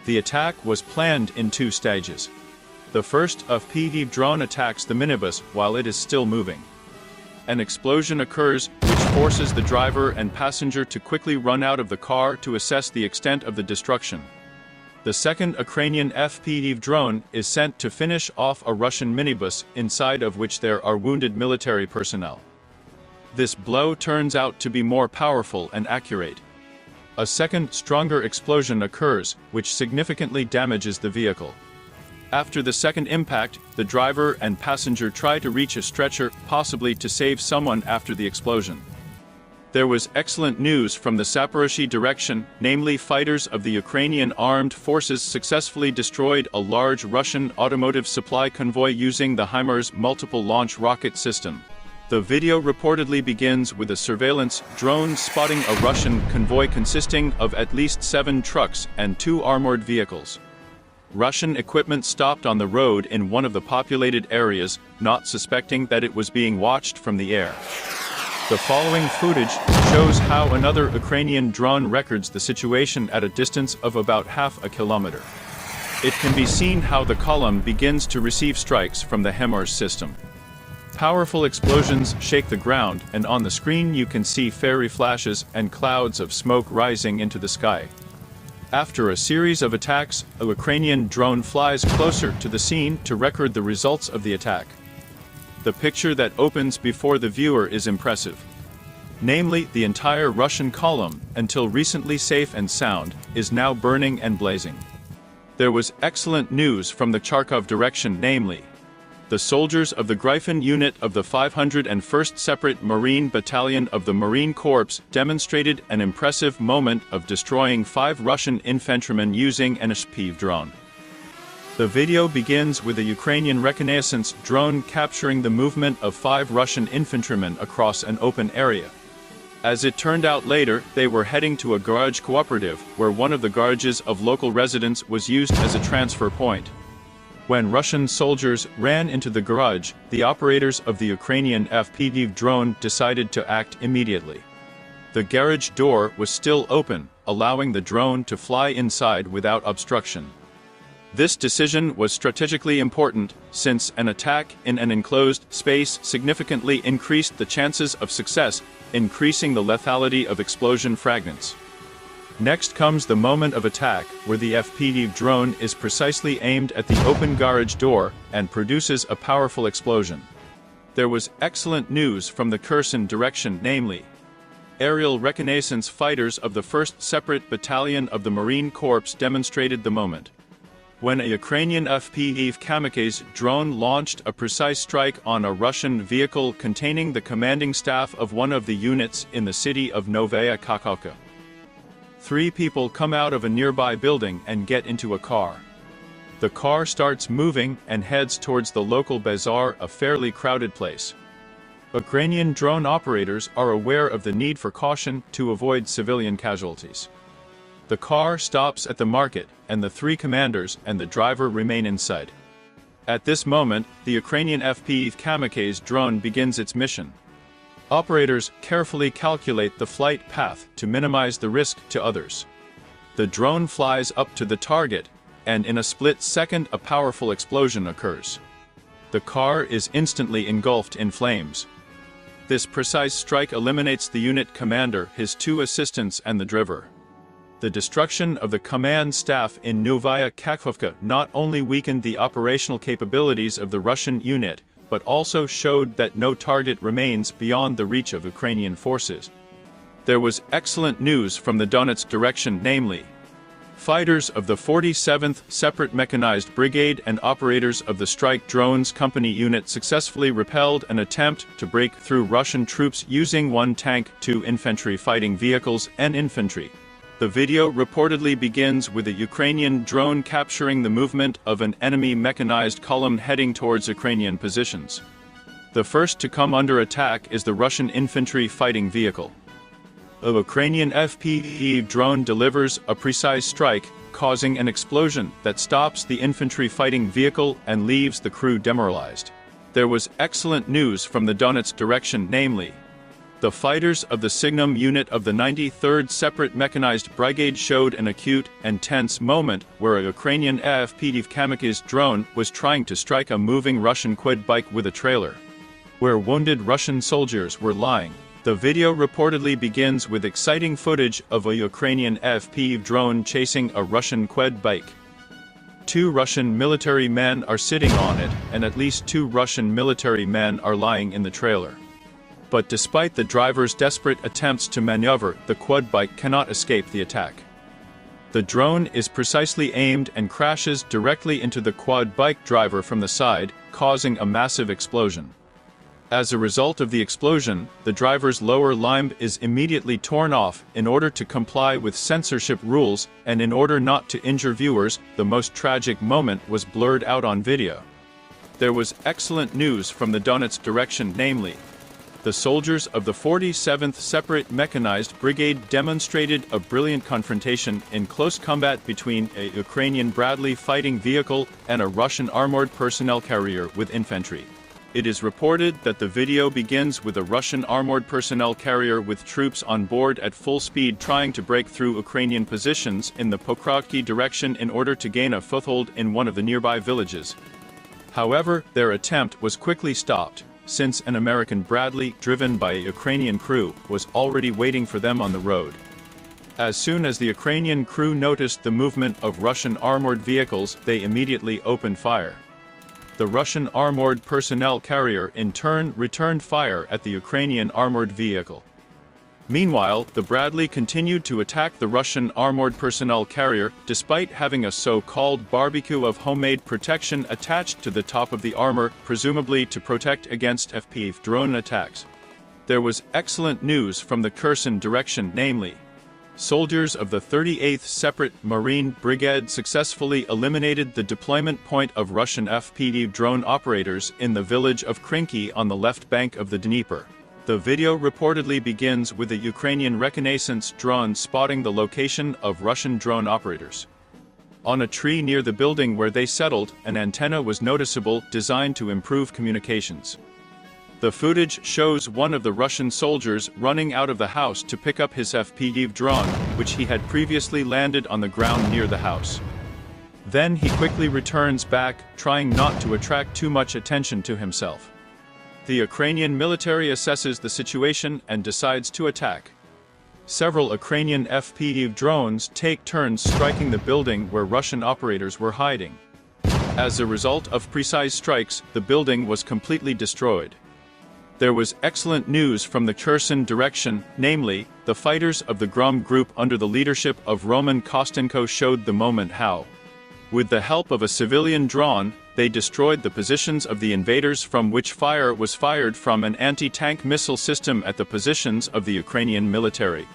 The attack was planned in 2 stages. The first of PV drone attacks the minibus while it is still moving. An explosion occurs, which forces the driver and passenger to quickly run out of the car to assess the extent of the destruction. The second Ukrainian FPV drone is sent to finish off a Russian minibus, inside of which there are wounded military personnel. This blow turns out to be more powerful and accurate. A second, stronger explosion occurs, which significantly damages the vehicle. After the second impact, the driver and passenger try to reach a stretcher, possibly to save someone after the explosion. There was excellent news from the Zaporozhye direction, namely fighters of the Ukrainian armed forces successfully destroyed a large Russian automotive supply convoy using the HIMARS multiple launch rocket system. The video reportedly begins with a surveillance drone spotting a Russian convoy consisting of at least 7 trucks and 2 armored vehicles. Russian equipment stopped on the road in one of the populated areas, not suspecting that it was being watched from the air. The following footage shows how another Ukrainian drone records the situation at a distance of about half a kilometer. It can be seen how the column begins to receive strikes from the HIMARS system. Powerful explosions shake the ground, and on the screen you can see fiery flashes and clouds of smoke rising into the sky. After a series of attacks, a Ukrainian drone flies closer to the scene to record the results of the attack. The picture that opens before the viewer is impressive. Namely, the entire Russian column, until recently safe and sound, is now burning and blazing. There was excellent news from the Kharkov direction, namely, the soldiers of the Gryphon unit of the 501st Separate Marine Battalion of the Marine Corps demonstrated an impressive moment of destroying 5 Russian infantrymen using an FPV drone. The video begins with a Ukrainian reconnaissance drone capturing the movement of 5 Russian infantrymen across an open area. As it turned out later, they were heading to a garage cooperative, where one of the garages of local residents was used as a transfer point. When Russian soldiers ran into the garage, the operators of the Ukrainian FPV drone decided to act immediately. The garage door was still open, allowing the drone to fly inside without obstruction. This decision was strategically important, since an attack in an enclosed space significantly increased the chances of success, increasing the lethality of explosion fragments. Next comes the moment of attack, where the FPV drone is precisely aimed at the open garage door and produces a powerful explosion. There was excellent news from the Kherson direction, namely, aerial reconnaissance fighters of the 1st Separate Battalion of the Marine Corps demonstrated the moment. When a Ukrainian FPV kamikaze drone launched a precise strike on a Russian vehicle containing the commanding staff of one of the units in the city of Novaya Kakhovka. 3 people come out of a nearby building and get into a car. The car starts moving and heads towards the local bazaar, a fairly crowded place. Ukrainian drone operators are aware of the need for caution to avoid civilian casualties. The car stops at the market, and the 3 commanders and the driver remain inside. At this moment, the Ukrainian FPV kamikaze drone begins its mission. Operators carefully calculate the flight path to minimize the risk to others. The drone flies up to the target, and in a split second a powerful explosion occurs. The car is instantly engulfed in flames. This precise strike eliminates the unit commander, his 2 assistants and the driver. The destruction of the command staff in Novaya Kakhovka not only weakened the operational capabilities of the Russian unit, but also showed that no target remains beyond the reach of Ukrainian forces. There was excellent news from the Donetsk direction, namely, fighters of the 47th Separate Mechanized Brigade and operators of the Strike Drones Company unit successfully repelled an attempt to break through Russian troops using 1 tank, 2 infantry fighting vehicles, and infantry. The video reportedly begins with a Ukrainian drone capturing the movement of an enemy mechanized column heading towards Ukrainian positions. The first to come under attack is the Russian infantry fighting vehicle. A Ukrainian FPV drone delivers a precise strike, causing an explosion that stops the infantry fighting vehicle and leaves the crew demoralized. There was excellent news from the Donetsk direction, namely, the fighters of the Signum unit of the 93rd Separate Mechanized Brigade showed an acute and tense moment where a Ukrainian FPV kamikaze drone was trying to strike a moving Russian quad bike with a trailer, where wounded Russian soldiers were lying. The video reportedly begins with exciting footage of a Ukrainian FPV drone chasing a Russian quad bike. 2 Russian military men are sitting on it, and at least 2 Russian military men are lying in the trailer. But despite the driver's desperate attempts to maneuver, the quad bike cannot escape the attack. The drone is precisely aimed and crashes directly into the quad bike driver from the side, causing a massive explosion. As a result of the explosion, the driver's lower limb is immediately torn off in order to comply with censorship rules, and in order not to injure viewers, the most tragic moment was blurred out on video. There was excellent news from the Donetsk direction, namely, the soldiers of the 47th Separate Mechanized Brigade demonstrated a brilliant confrontation in close combat between a Ukrainian Bradley fighting vehicle and a Russian armored personnel carrier with infantry. It is reported that the video begins with a Russian armored personnel carrier with troops on board at full speed trying to break through Ukrainian positions in the Pokrovki direction in order to gain a foothold in one of the nearby villages. However, their attempt was quickly stopped, since an American Bradley, driven by a Ukrainian crew, was already waiting for them on the road. As soon as the Ukrainian crew noticed the movement of Russian armored vehicles, they immediately opened fire. The Russian armored personnel carrier in turn returned fire at the Ukrainian armored vehicle. Meanwhile, the Bradley continued to attack the Russian armored personnel carrier, despite having a so-called barbecue of homemade protection attached to the top of the armor, presumably to protect against FPV drone attacks. There was excellent news from the Kherson direction, namely, soldiers of the 38th Separate Marine Brigade successfully eliminated the deployment point of Russian FPV drone operators in the village of Krinky on the left bank of the Dnieper. The video reportedly begins with a Ukrainian reconnaissance drone spotting the location of Russian drone operators. On a tree near the building where they settled, an antenna was noticeable, designed to improve communications. The footage shows one of the Russian soldiers running out of the house to pick up his FPV drone, which he had previously landed on the ground near the house. Then he quickly returns back, trying not to attract too much attention to himself. The Ukrainian military assesses the situation and decides to attack. Several Ukrainian FPV drones take turns striking the building where Russian operators were hiding. As a result of precise strikes, the building was completely destroyed. There was excellent news from the Kherson direction, namely, the fighters of the Grum group under the leadership of Roman Kostenko showed the moment how, with the help of a civilian drone, they destroyed the positions of the invaders from which fire was fired from an anti-tank missile system at the positions of the Ukrainian military.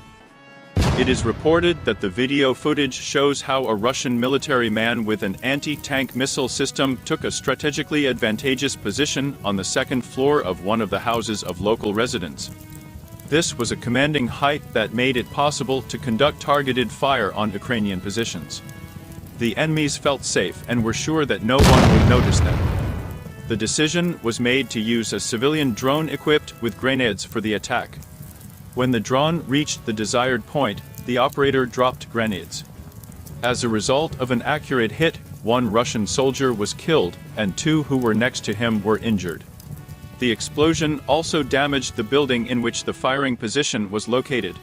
It is reported that the video footage shows how a Russian military man with an anti-tank missile system took a strategically advantageous position on the second floor of one of the houses of local residents. This was a commanding height that made it possible to conduct targeted fire on Ukrainian positions. The enemies felt safe and were sure that no one would notice them. The decision was made to use a civilian drone equipped with grenades for the attack. When the drone reached the desired point, the operator dropped grenades. As a result of an accurate hit, one Russian soldier was killed, and two who were next to him were injured. The explosion also damaged the building in which the firing position was located.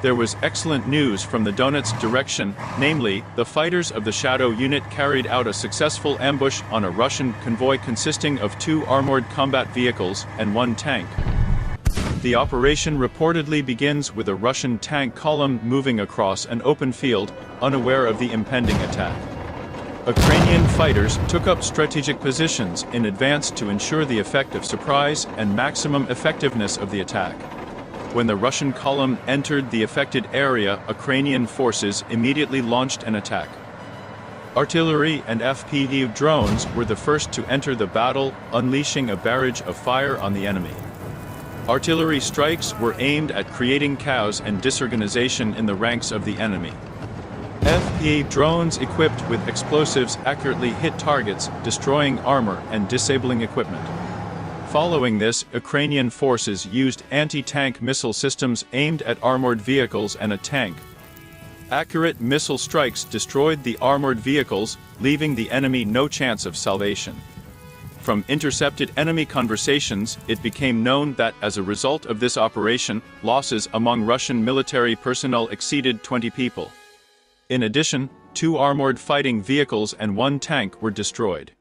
There was excellent news from the Donetsk direction, namely, the fighters of the Shadow unit carried out a successful ambush on a Russian convoy consisting of 2 armored combat vehicles and 1 tank. The operation reportedly begins with a Russian tank column moving across an open field, unaware of the impending attack. Ukrainian fighters took up strategic positions in advance to ensure the effect of surprise and maximum effectiveness of the attack. When the Russian column entered the affected area, Ukrainian forces immediately launched an attack. Artillery and FPV drones were the first to enter the battle, unleashing a barrage of fire on the enemy. Artillery strikes were aimed at creating chaos and disorganization in the ranks of the enemy. FPV drones equipped with explosives accurately hit targets, destroying armor and disabling equipment. Following this, Ukrainian forces used anti-tank missile systems aimed at armored vehicles and a tank. Accurate missile strikes destroyed the armored vehicles, leaving the enemy no chance of salvation. From intercepted enemy conversations, it became known that as a result of this operation, losses among Russian military personnel exceeded 20 people. In addition, 2 armored fighting vehicles and 1 tank were destroyed.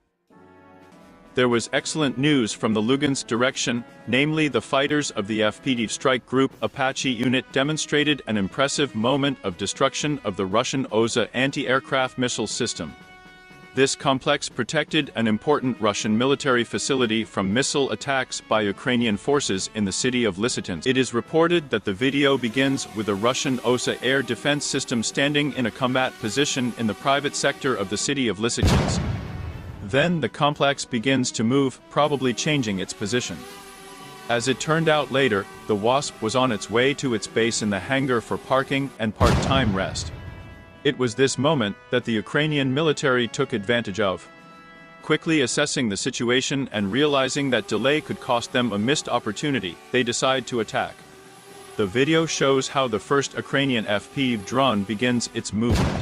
There was excellent news from the Lugansk direction, namely the fighters of the FPV strike group Apache unit demonstrated an impressive moment of destruction of the Russian Oza anti-aircraft missile system. This complex protected an important Russian military facility from missile attacks by Ukrainian forces in the city of Lysychansk. It is reported that the video begins with a Russian Osa air defense system standing in a combat position in the private sector of the city of Lysychansk. Then the complex begins to move, probably changing its position. As it turned out later, the Wasp was on its way to its base in the hangar for parking and part-time rest. It was this moment that the Ukrainian military took advantage of. Quickly assessing the situation and realizing that delay could cost them a missed opportunity, they decide to attack. The video shows how the first Ukrainian FPV drone begins its movement.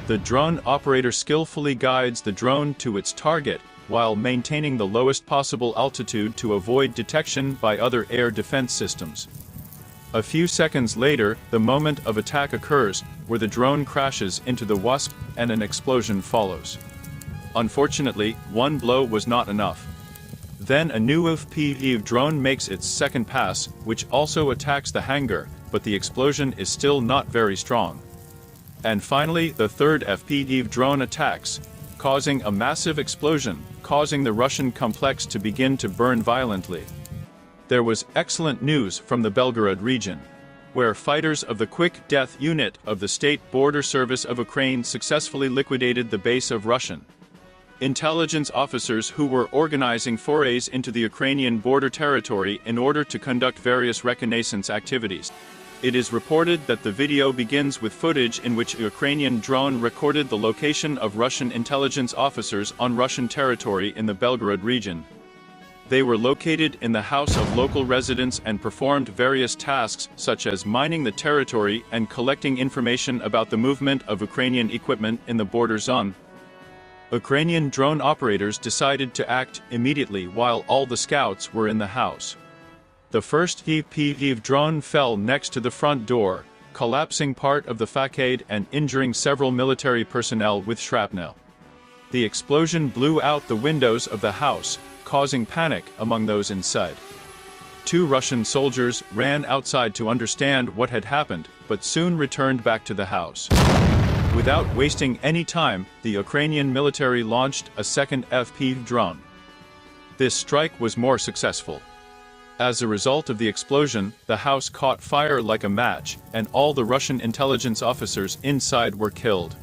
The drone operator skillfully guides the drone to its target, while maintaining the lowest possible altitude to avoid detection by other air defense systems. A few seconds later, the moment of attack occurs, where the drone crashes into the Wasp and an explosion follows. Unfortunately, one blow was not enough. Then a new FPV drone makes its second pass, which also attacks the hangar, but the explosion is still not very strong. And finally, the third FPV drone attacks, causing a massive explosion, causing the Russian complex to begin to burn violently. There was excellent news from the Belgorod region, where fighters of the Quick Death Unit of the State Border Service of Ukraine successfully liquidated the base of Russian intelligence officers who were organizing forays into the Ukrainian border territory in order to conduct various reconnaissance activities. It is reported that the video begins with footage in which a Ukrainian drone recorded the location of Russian intelligence officers on Russian territory in the Belgorod region. They were located in the house of local residents and performed various tasks such as mining the territory and collecting information about the movement of Ukrainian equipment in the border zone, Ukrainian drone operators decided to act immediately while all the scouts were in the house. The first FPV drone fell next to the front door, collapsing part of the facade and injuring several military personnel with shrapnel. The explosion blew out the windows of the house, causing panic among those inside. 2 Russian soldiers ran outside to understand what had happened, but soon returned back to the house. Without wasting any time, the Ukrainian military launched a second FPV drone. This strike was more successful. As a result of the explosion, the house caught fire like a match, and all the Russian intelligence officers inside were killed.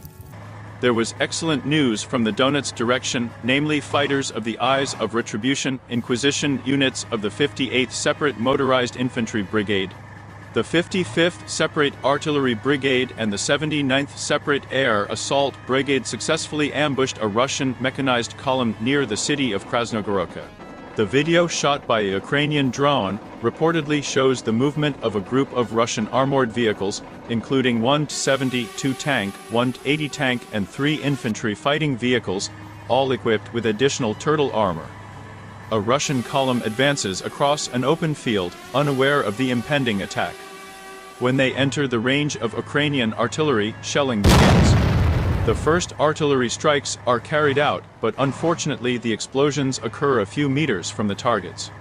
There was excellent news from the Donetsk direction, namely fighters of the Eyes of Retribution Inquisition units of the 58th Separate Motorized Infantry Brigade, the 55th Separate Artillery Brigade and the 79th Separate Air Assault Brigade successfully ambushed a Russian mechanized column near the city of Krasnogorodka. The video shot by a Ukrainian drone reportedly shows the movement of a group of Russian armored vehicles, including one T-72 tank, one T-80 tank and 3 infantry fighting vehicles, all equipped with additional turtle armor. A Russian column advances across an open field, unaware of the impending attack. When they enter the range of Ukrainian artillery, shelling begins. The first artillery strikes are carried out, but unfortunately the explosions occur a few meters from the targets.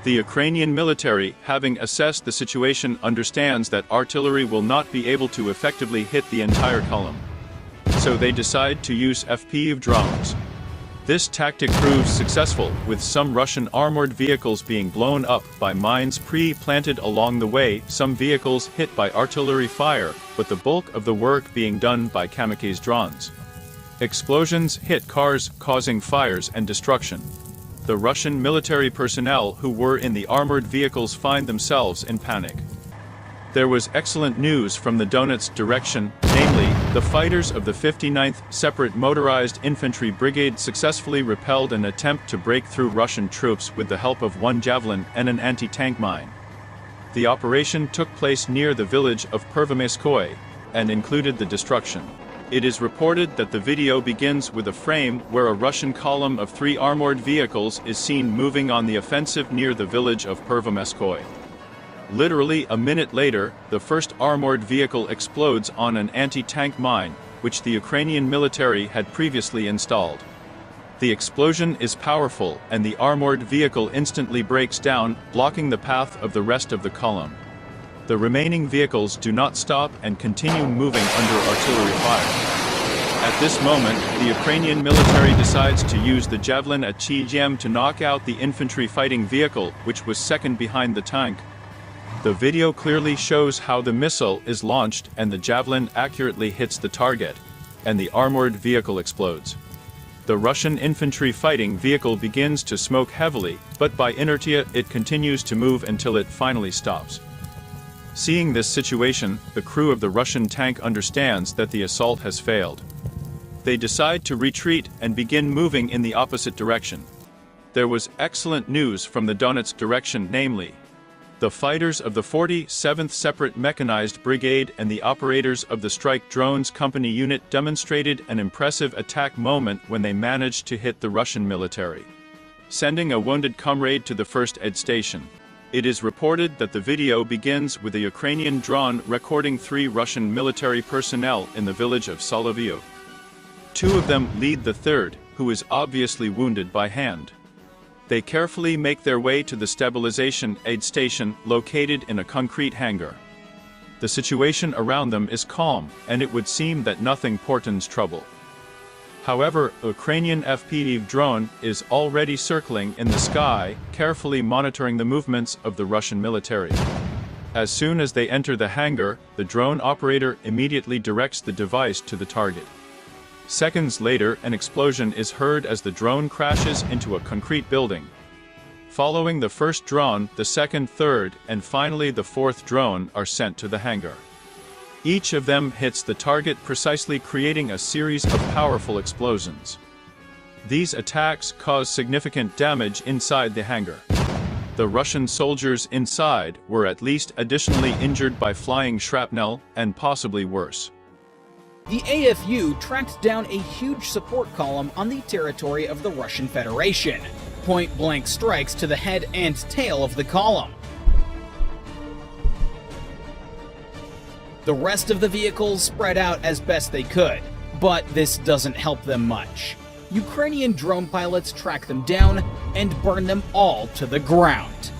The Ukrainian military, having assessed the situation, understands that artillery will not be able to effectively hit the entire column. So they decide to use FPV drones. This tactic proves successful, with some Russian armored vehicles being blown up by mines pre-planted along the way, some vehicles hit by artillery fire, but the bulk of the work being done by kamikaze drones. Explosions hit cars, causing fires and destruction. The Russian military personnel who were in the armored vehicles find themselves in panic. There was excellent news from the Donetsk direction, namely, the fighters of the 59th Separate Motorized Infantry Brigade successfully repelled an attempt to break through Russian troops with the help of 1 javelin and an anti-tank mine. The operation took place near the village of Pervomeskoye, and included the destruction. It is reported that the video begins with a frame where a Russian column of 3 armored vehicles is seen moving on the offensive near the village of Pervomeskoye. Literally a minute later, the first armored vehicle explodes on an anti-tank mine, which the Ukrainian military had previously installed. The explosion is powerful, and the armored vehicle instantly breaks down, blocking the path of the rest of the column. The remaining vehicles do not stop and continue moving under artillery fire. At this moment, the Ukrainian military decides to use the javelin at Chigem to knock out the infantry fighting vehicle, which was second behind the tank. The video clearly shows how the missile is launched and the javelin accurately hits the target, and the armored vehicle explodes. The Russian infantry fighting vehicle begins to smoke heavily, but by inertia it continues to move until it finally stops. Seeing this situation, the crew of the Russian tank understands that the assault has failed. They decide to retreat and begin moving in the opposite direction. There was excellent news from the Donetsk direction, namely, the fighters of the 47th Separate Mechanized Brigade and the operators of the Strike Drones Company unit demonstrated an impressive attack moment when they managed to hit the Russian military, sending a wounded comrade to the first aid station. It is reported that the video begins with a Ukrainian drone recording 3 Russian military personnel in the village of Solovyo. 2 of them lead the third, who is obviously wounded by hand. They carefully make their way to the stabilization aid station located in a concrete hangar. The situation around them is calm, and it would seem that nothing portends trouble. However, a Ukrainian FPV drone is already circling in the sky, carefully monitoring the movements of the Russian military. As soon as they enter the hangar, the drone operator immediately directs the device to the target. Seconds later, an explosion is heard as the drone crashes into a concrete building. Following the first drone, the second, third, and finally the fourth drone are sent to the hangar. Each of them hits the target precisely, creating a series of powerful explosions. These attacks cause significant damage inside the hangar. The Russian soldiers inside were at least additionally injured by flying shrapnel, and possibly worse. The AFU tracked down a huge support column on the territory of the Russian Federation. Point-blank strikes to the head and tail of the column. The rest of the vehicles spread out as best they could, but this doesn't help them much. Ukrainian drone pilots track them down and burn them all to the ground.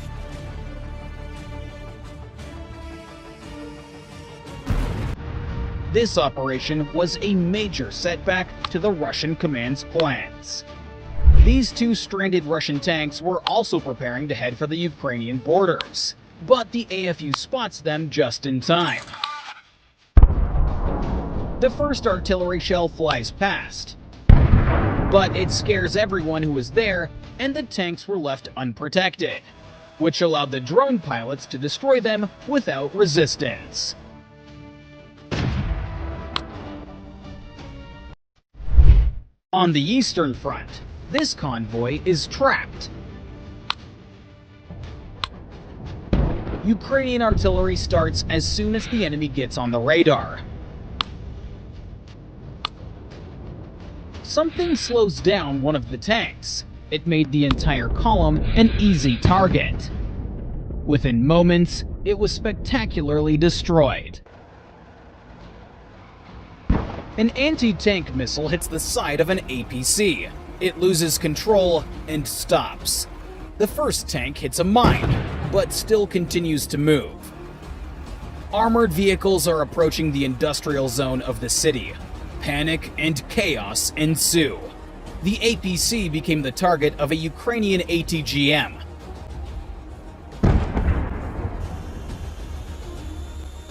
This operation was a major setback to the Russian command's plans. These two stranded Russian tanks were also preparing to head for the Ukrainian borders, but the AFU spots them just in time. The first artillery shell flies past, but it scares everyone who was there, and the tanks were left unprotected, which allowed the drone pilots to destroy them without resistance. On the Eastern Front, this convoy is trapped. Ukrainian artillery starts as soon as the enemy gets on the radar. Something slows down one of the tanks. It made the entire column an easy target. Within moments, it was spectacularly destroyed. An anti-tank missile hits the side of an APC. It loses control and stops. The first tank hits a mine, but still continues to move. Armored vehicles are approaching the industrial zone of the city. Panic and chaos ensue. The APC became the target of a Ukrainian ATGM.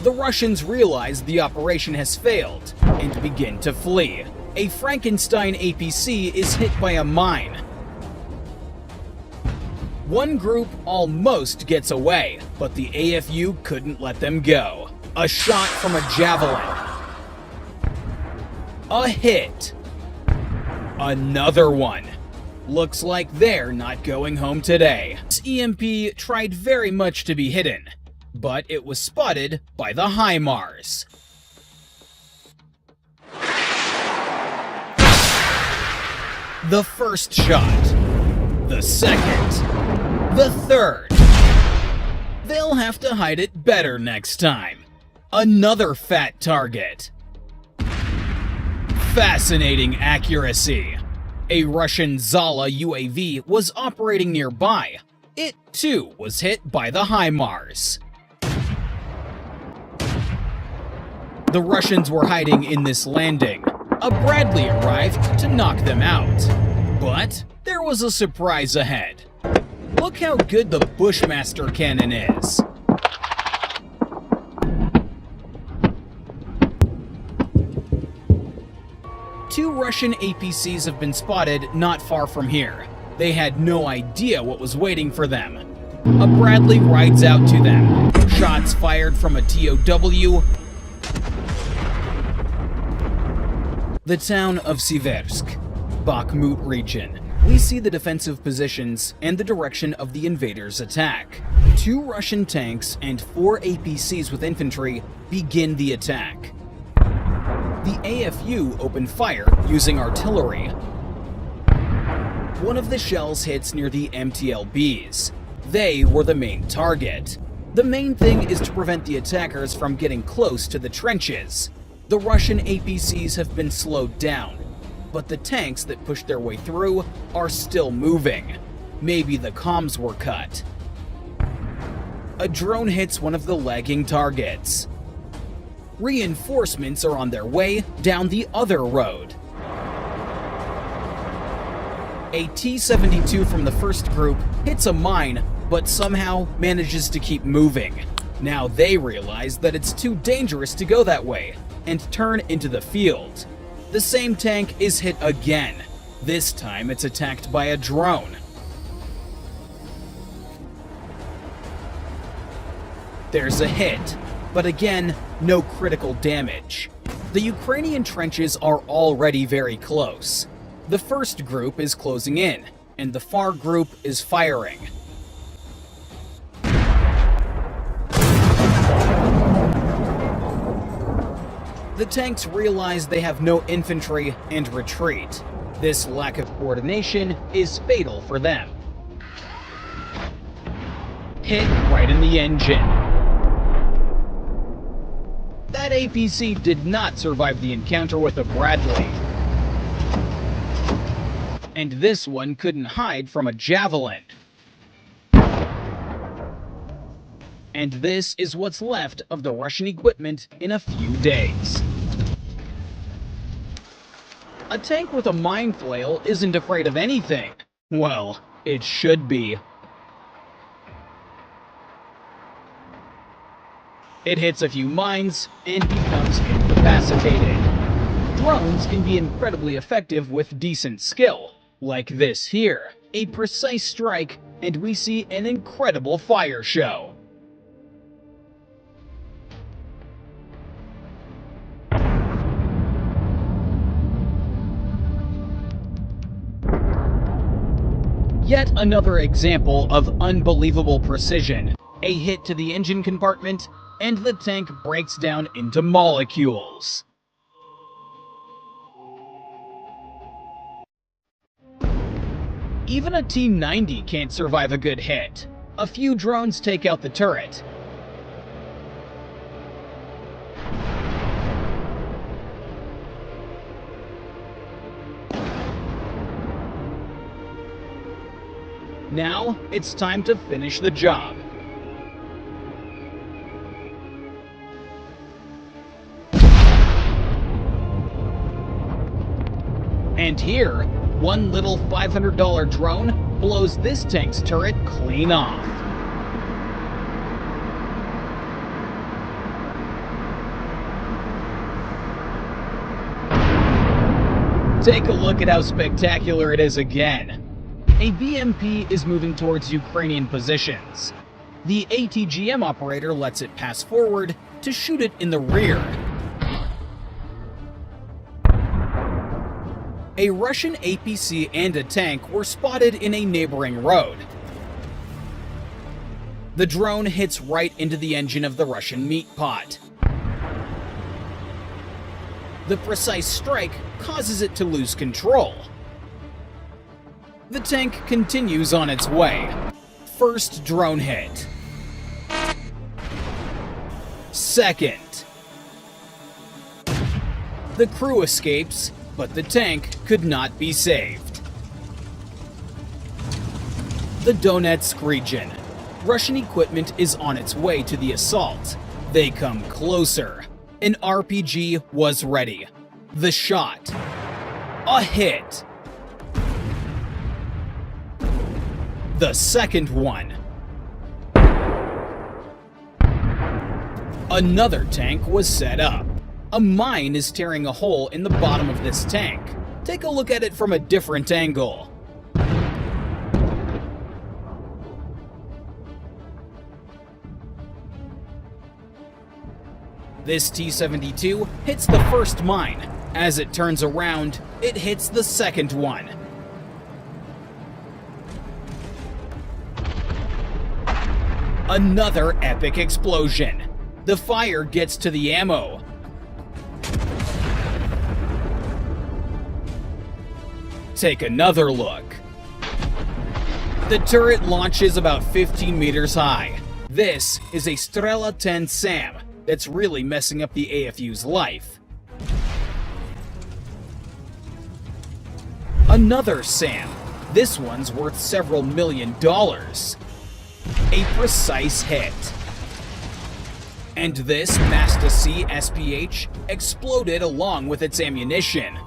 The Russians realize the operation has failed and begin to flee. A Frankenstein APC is hit by a mine. One group almost gets away, but the AFU couldn't let them go. A shot from a javelin. A hit. Another one. Looks like they're not going home today. This EMP tried very much to be hidden, but it was spotted by the HIMARS. The first shot. The second. The third. They'll have to hide it better next time. Another fat target. Fascinating accuracy. A Russian Zala UAV was operating nearby. It too was hit by the HIMARS. The Russians were hiding in this landing. A Bradley arrived to knock them out. But there was a surprise ahead. Look how good the Bushmaster cannon is. Two Russian APCs have been spotted not far from here. They had no idea what was waiting for them. A Bradley rides out to them. Shots fired from a TOW. The town of Siversk, Bakhmut region. We see the defensive positions and the direction of the invaders' attack. 2 Russian tanks and 4 APCs with infantry begin the attack. The AFU opened fire using artillery. One of the shells hits near the MTLBs. They were the main target. The main thing is to prevent the attackers from getting close to the trenches. The Russian APCs have been slowed down, but the tanks that pushed their way through are still moving. Maybe the comms were cut. A drone hits one of the lagging targets. Reinforcements are on their way down the other road. A T-72 from the first group hits a mine, but somehow manages to keep moving. Now they realize that it's too dangerous to go that way, and turn into the field. The same tank is hit again. This time it's attacked by a drone. There's a hit, but again, no critical damage. The Ukrainian trenches are already very close. The first group is closing in, and the far group is firing. The tanks realize they have no infantry and retreat. This lack of coordination is fatal for them. Hit right in the engine. That APC did not survive the encounter with a Bradley. And this one couldn't hide from a Javelin. And this is what's left of the Russian equipment in a few days. A tank with a mine flail isn't afraid of anything. Well, it should be. It hits a few mines and becomes incapacitated. Drones can be incredibly effective with decent skill, like this here. A precise strike, and we see an incredible fire show. Yet another example of unbelievable precision. A hit to the engine compartment, and the tank breaks down into molecules. Even a T-90 can't survive a good hit. A few drones take out the turret. Now, it's time to finish the job. And here, one little $500 drone blows this tank's turret clean off. Take a look at how spectacular it is again. A BMP is moving towards Ukrainian positions. The ATGM operator lets it pass forward to shoot it in the rear. A Russian APC and a tank were spotted in a neighboring road. The drone hits right into the engine of the Russian meat pot. The precise strike causes it to lose control. The tank continues on its way. First drone hit. Second. The crew escapes, but the tank could not be saved. The Donetsk region. Russian equipment is on its way to the assault. They come closer. An RPG was ready. The shot. A hit. The second one. Another tank was set up. A mine is tearing a hole in the bottom of this tank. Take a look at it from a different angle. This T-72 hits the first mine. As it turns around, it hits the second one. Another epic explosion. The fire gets to the ammo. Take another look. The turret launches about 15 meters high. This is a Strela 10 SAM that's really messing up the AFU's life. Another SAM. This one's worth several $1 million. A precise hit. And this Masta C SPH exploded along with its ammunition.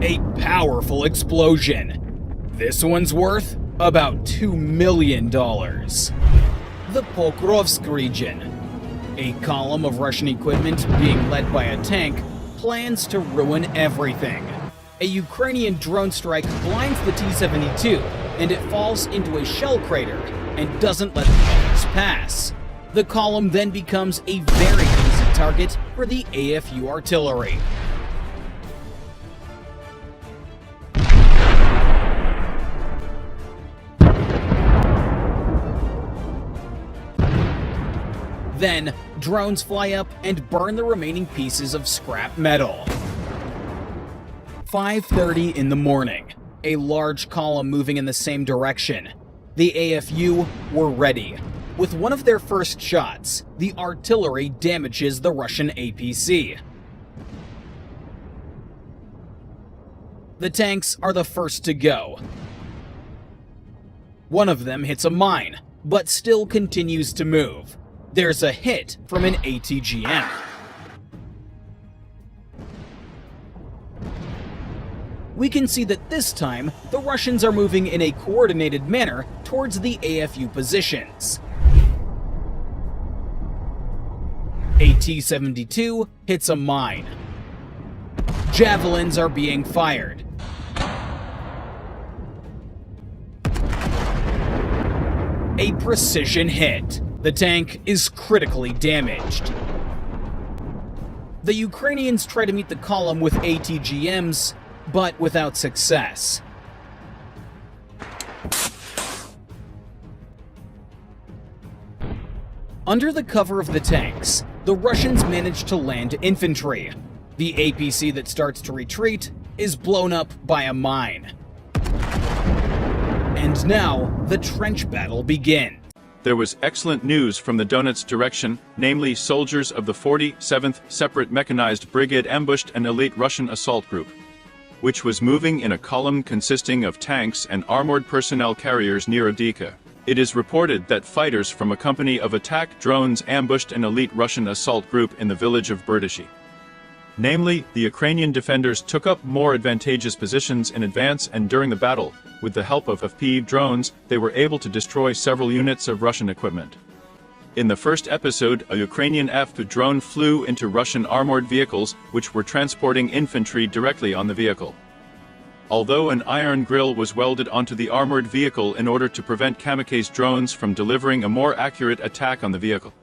A powerful explosion. This one's worth about $2 million. The Pokrovsk region. A column of Russian equipment being led by a tank plans to ruin everything. A Ukrainian drone strike blinds the T-72, and it falls into a shell crater and doesn't let the others pass. The column then becomes a very easy target for the AFU artillery. Then, Drones fly up and burn the remaining pieces of scrap metal. 5:30 in the morning. A large column moving in the same direction. The AFU were ready. With one of their first shots, the artillery damages the Russian APC. The tanks are the first to go. One of them hits a mine, but still continues to move. There's a hit from an ATGM. We can see that this time, the Russians are moving in a coordinated manner towards the AFU positions. A T-72 hits a mine. Javelins are being fired. A precision hit. The tank is critically damaged. The Ukrainians try to meet the column with ATGMs, but without success. Under the cover of the tanks, the Russians manage to land infantry. The APC that starts to retreat is blown up by a mine. And now, the trench battle begins. There was excellent news from the Donetsk direction, namely soldiers of the 47th Separate Mechanized Brigade ambushed an elite Russian assault group, which was moving in a column consisting of tanks and armored personnel carriers near Avdiivka. It is reported that fighters from a company of attack drones ambushed an elite Russian assault group in the village of Berdishi. Namely, the Ukrainian defenders took up more advantageous positions in advance, and during the battle, with the help of FPV drones, they were able to destroy several units of Russian equipment. In the first episode, a Ukrainian FPV drone flew into Russian armored vehicles, which were transporting infantry directly on the vehicle. Although an iron grill was welded onto the armored vehicle in order to prevent kamikaze drones from delivering a more accurate attack on the vehicle.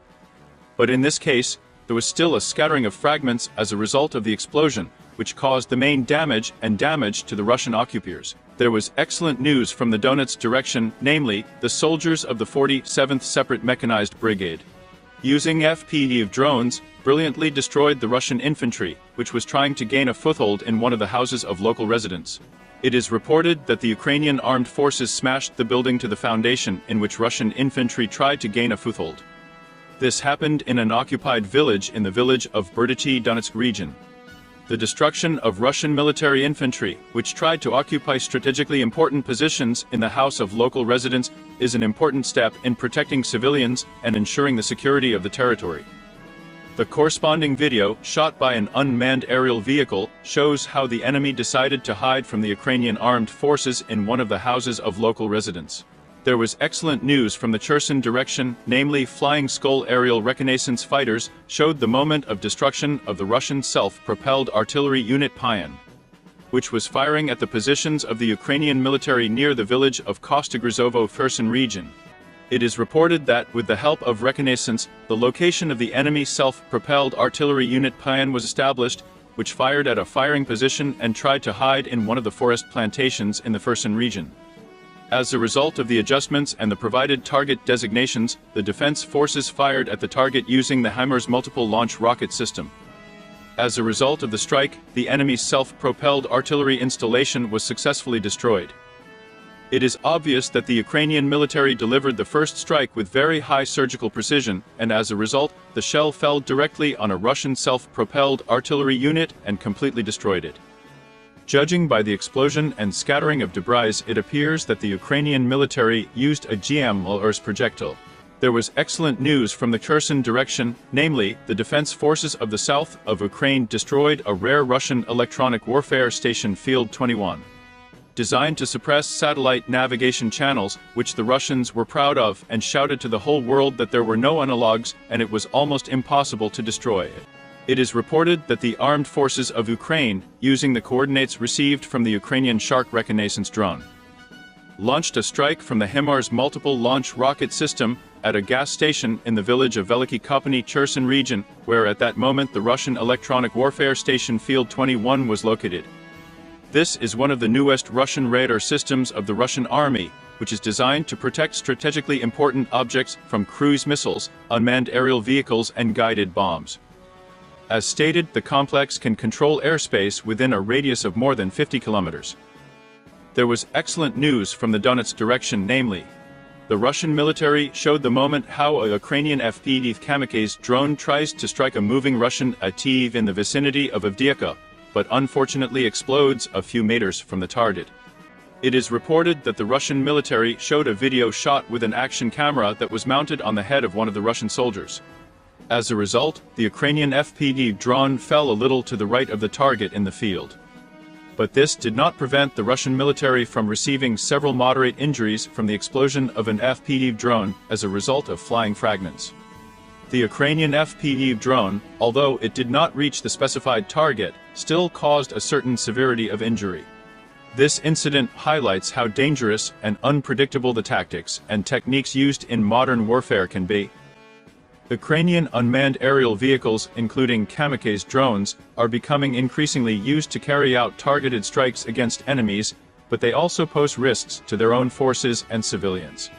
But in this case, there was still a scattering of fragments as a result of the explosion, which caused the main damage to the Russian occupiers. There was excellent news from the Donetsk direction, namely, the soldiers of the 47th Separate Mechanized Brigade, using FPV drones, brilliantly destroyed the Russian infantry, which was trying to gain a foothold in one of the houses of local residents. It is reported that the Ukrainian armed forces smashed the building to the foundation in which Russian infantry tried to gain a foothold. This happened in an occupied village in the village of Berdishi, Donetsk region. The destruction of Russian military infantry, which tried to occupy strategically important positions in the house of local residents, is an important step in protecting civilians and ensuring the security of the territory. The corresponding video, shot by an unmanned aerial vehicle, shows how the enemy decided to hide from the Ukrainian armed forces in one of the houses of local residents. There was excellent news from the Cherson direction, namely Flying Skull aerial reconnaissance fighters showed the moment of destruction of the Russian self-propelled artillery unit Pion, which was firing at the positions of the Ukrainian military near the village of Kostogrizovo Kherson region. It is reported that, with the help of reconnaissance, the location of the enemy self-propelled artillery unit Pion was established, which fired at a firing position and tried to hide in one of the forest plantations in the Kherson region. As a result of the adjustments and the provided target designations, the defense forces fired at the target using the HIMARS multiple launch rocket system. As a result of the strike, the enemy's self-propelled artillery installation was successfully destroyed. It is obvious that the Ukrainian military delivered the first strike with very high surgical precision, and as a result, the shell fell directly on a Russian self-propelled artillery unit and completely destroyed it. Judging by the explosion and scattering of debris, it appears that the Ukrainian military used a GMLRS projectile. There was excellent news from the Kherson direction, namely, the defense forces of the south of Ukraine destroyed a rare Russian electronic warfare station Field 21, designed to suppress satellite navigation channels, which the Russians were proud of and shouted to the whole world that there were no analogs and it was almost impossible to destroy it. It is reported that the armed forces of Ukraine, using the coordinates received from the Ukrainian Shark reconnaissance drone, launched a strike from the HIMARS multiple launch rocket system at a gas station in the village of Veliki Kopany, Cherson region, where at that moment the Russian electronic warfare station Field 21 was located. This is one of the newest Russian radar systems of the Russian army, which is designed to protect strategically important objects from cruise missiles, unmanned aerial vehicles, and guided bombs. As stated, the complex can control airspace within a radius of more than 50 kilometers. There was excellent news from the Donetsk direction, namely, the Russian military showed the moment how a Ukrainian Avdiivka kamikaze drone tries to strike a moving Russian ATV in the vicinity of Avdiivka, but unfortunately explodes a few meters from the target. It is reported that the Russian military showed a video shot with an action camera that was mounted on the head of one of the Russian soldiers. As a result, the Ukrainian FPV drone fell a little to the right of the target in the field. But this did not prevent the Russian military from receiving several moderate injuries from the explosion of an FPV drone as a result of flying fragments. The Ukrainian FPV drone, although it did not reach the specified target, still caused a certain severity of injury. This incident highlights how dangerous and unpredictable the tactics and techniques used in modern warfare can be. Ukrainian unmanned aerial vehicles, including kamikaze drones, are becoming increasingly used to carry out targeted strikes against enemies, but they also pose risks to their own forces and civilians.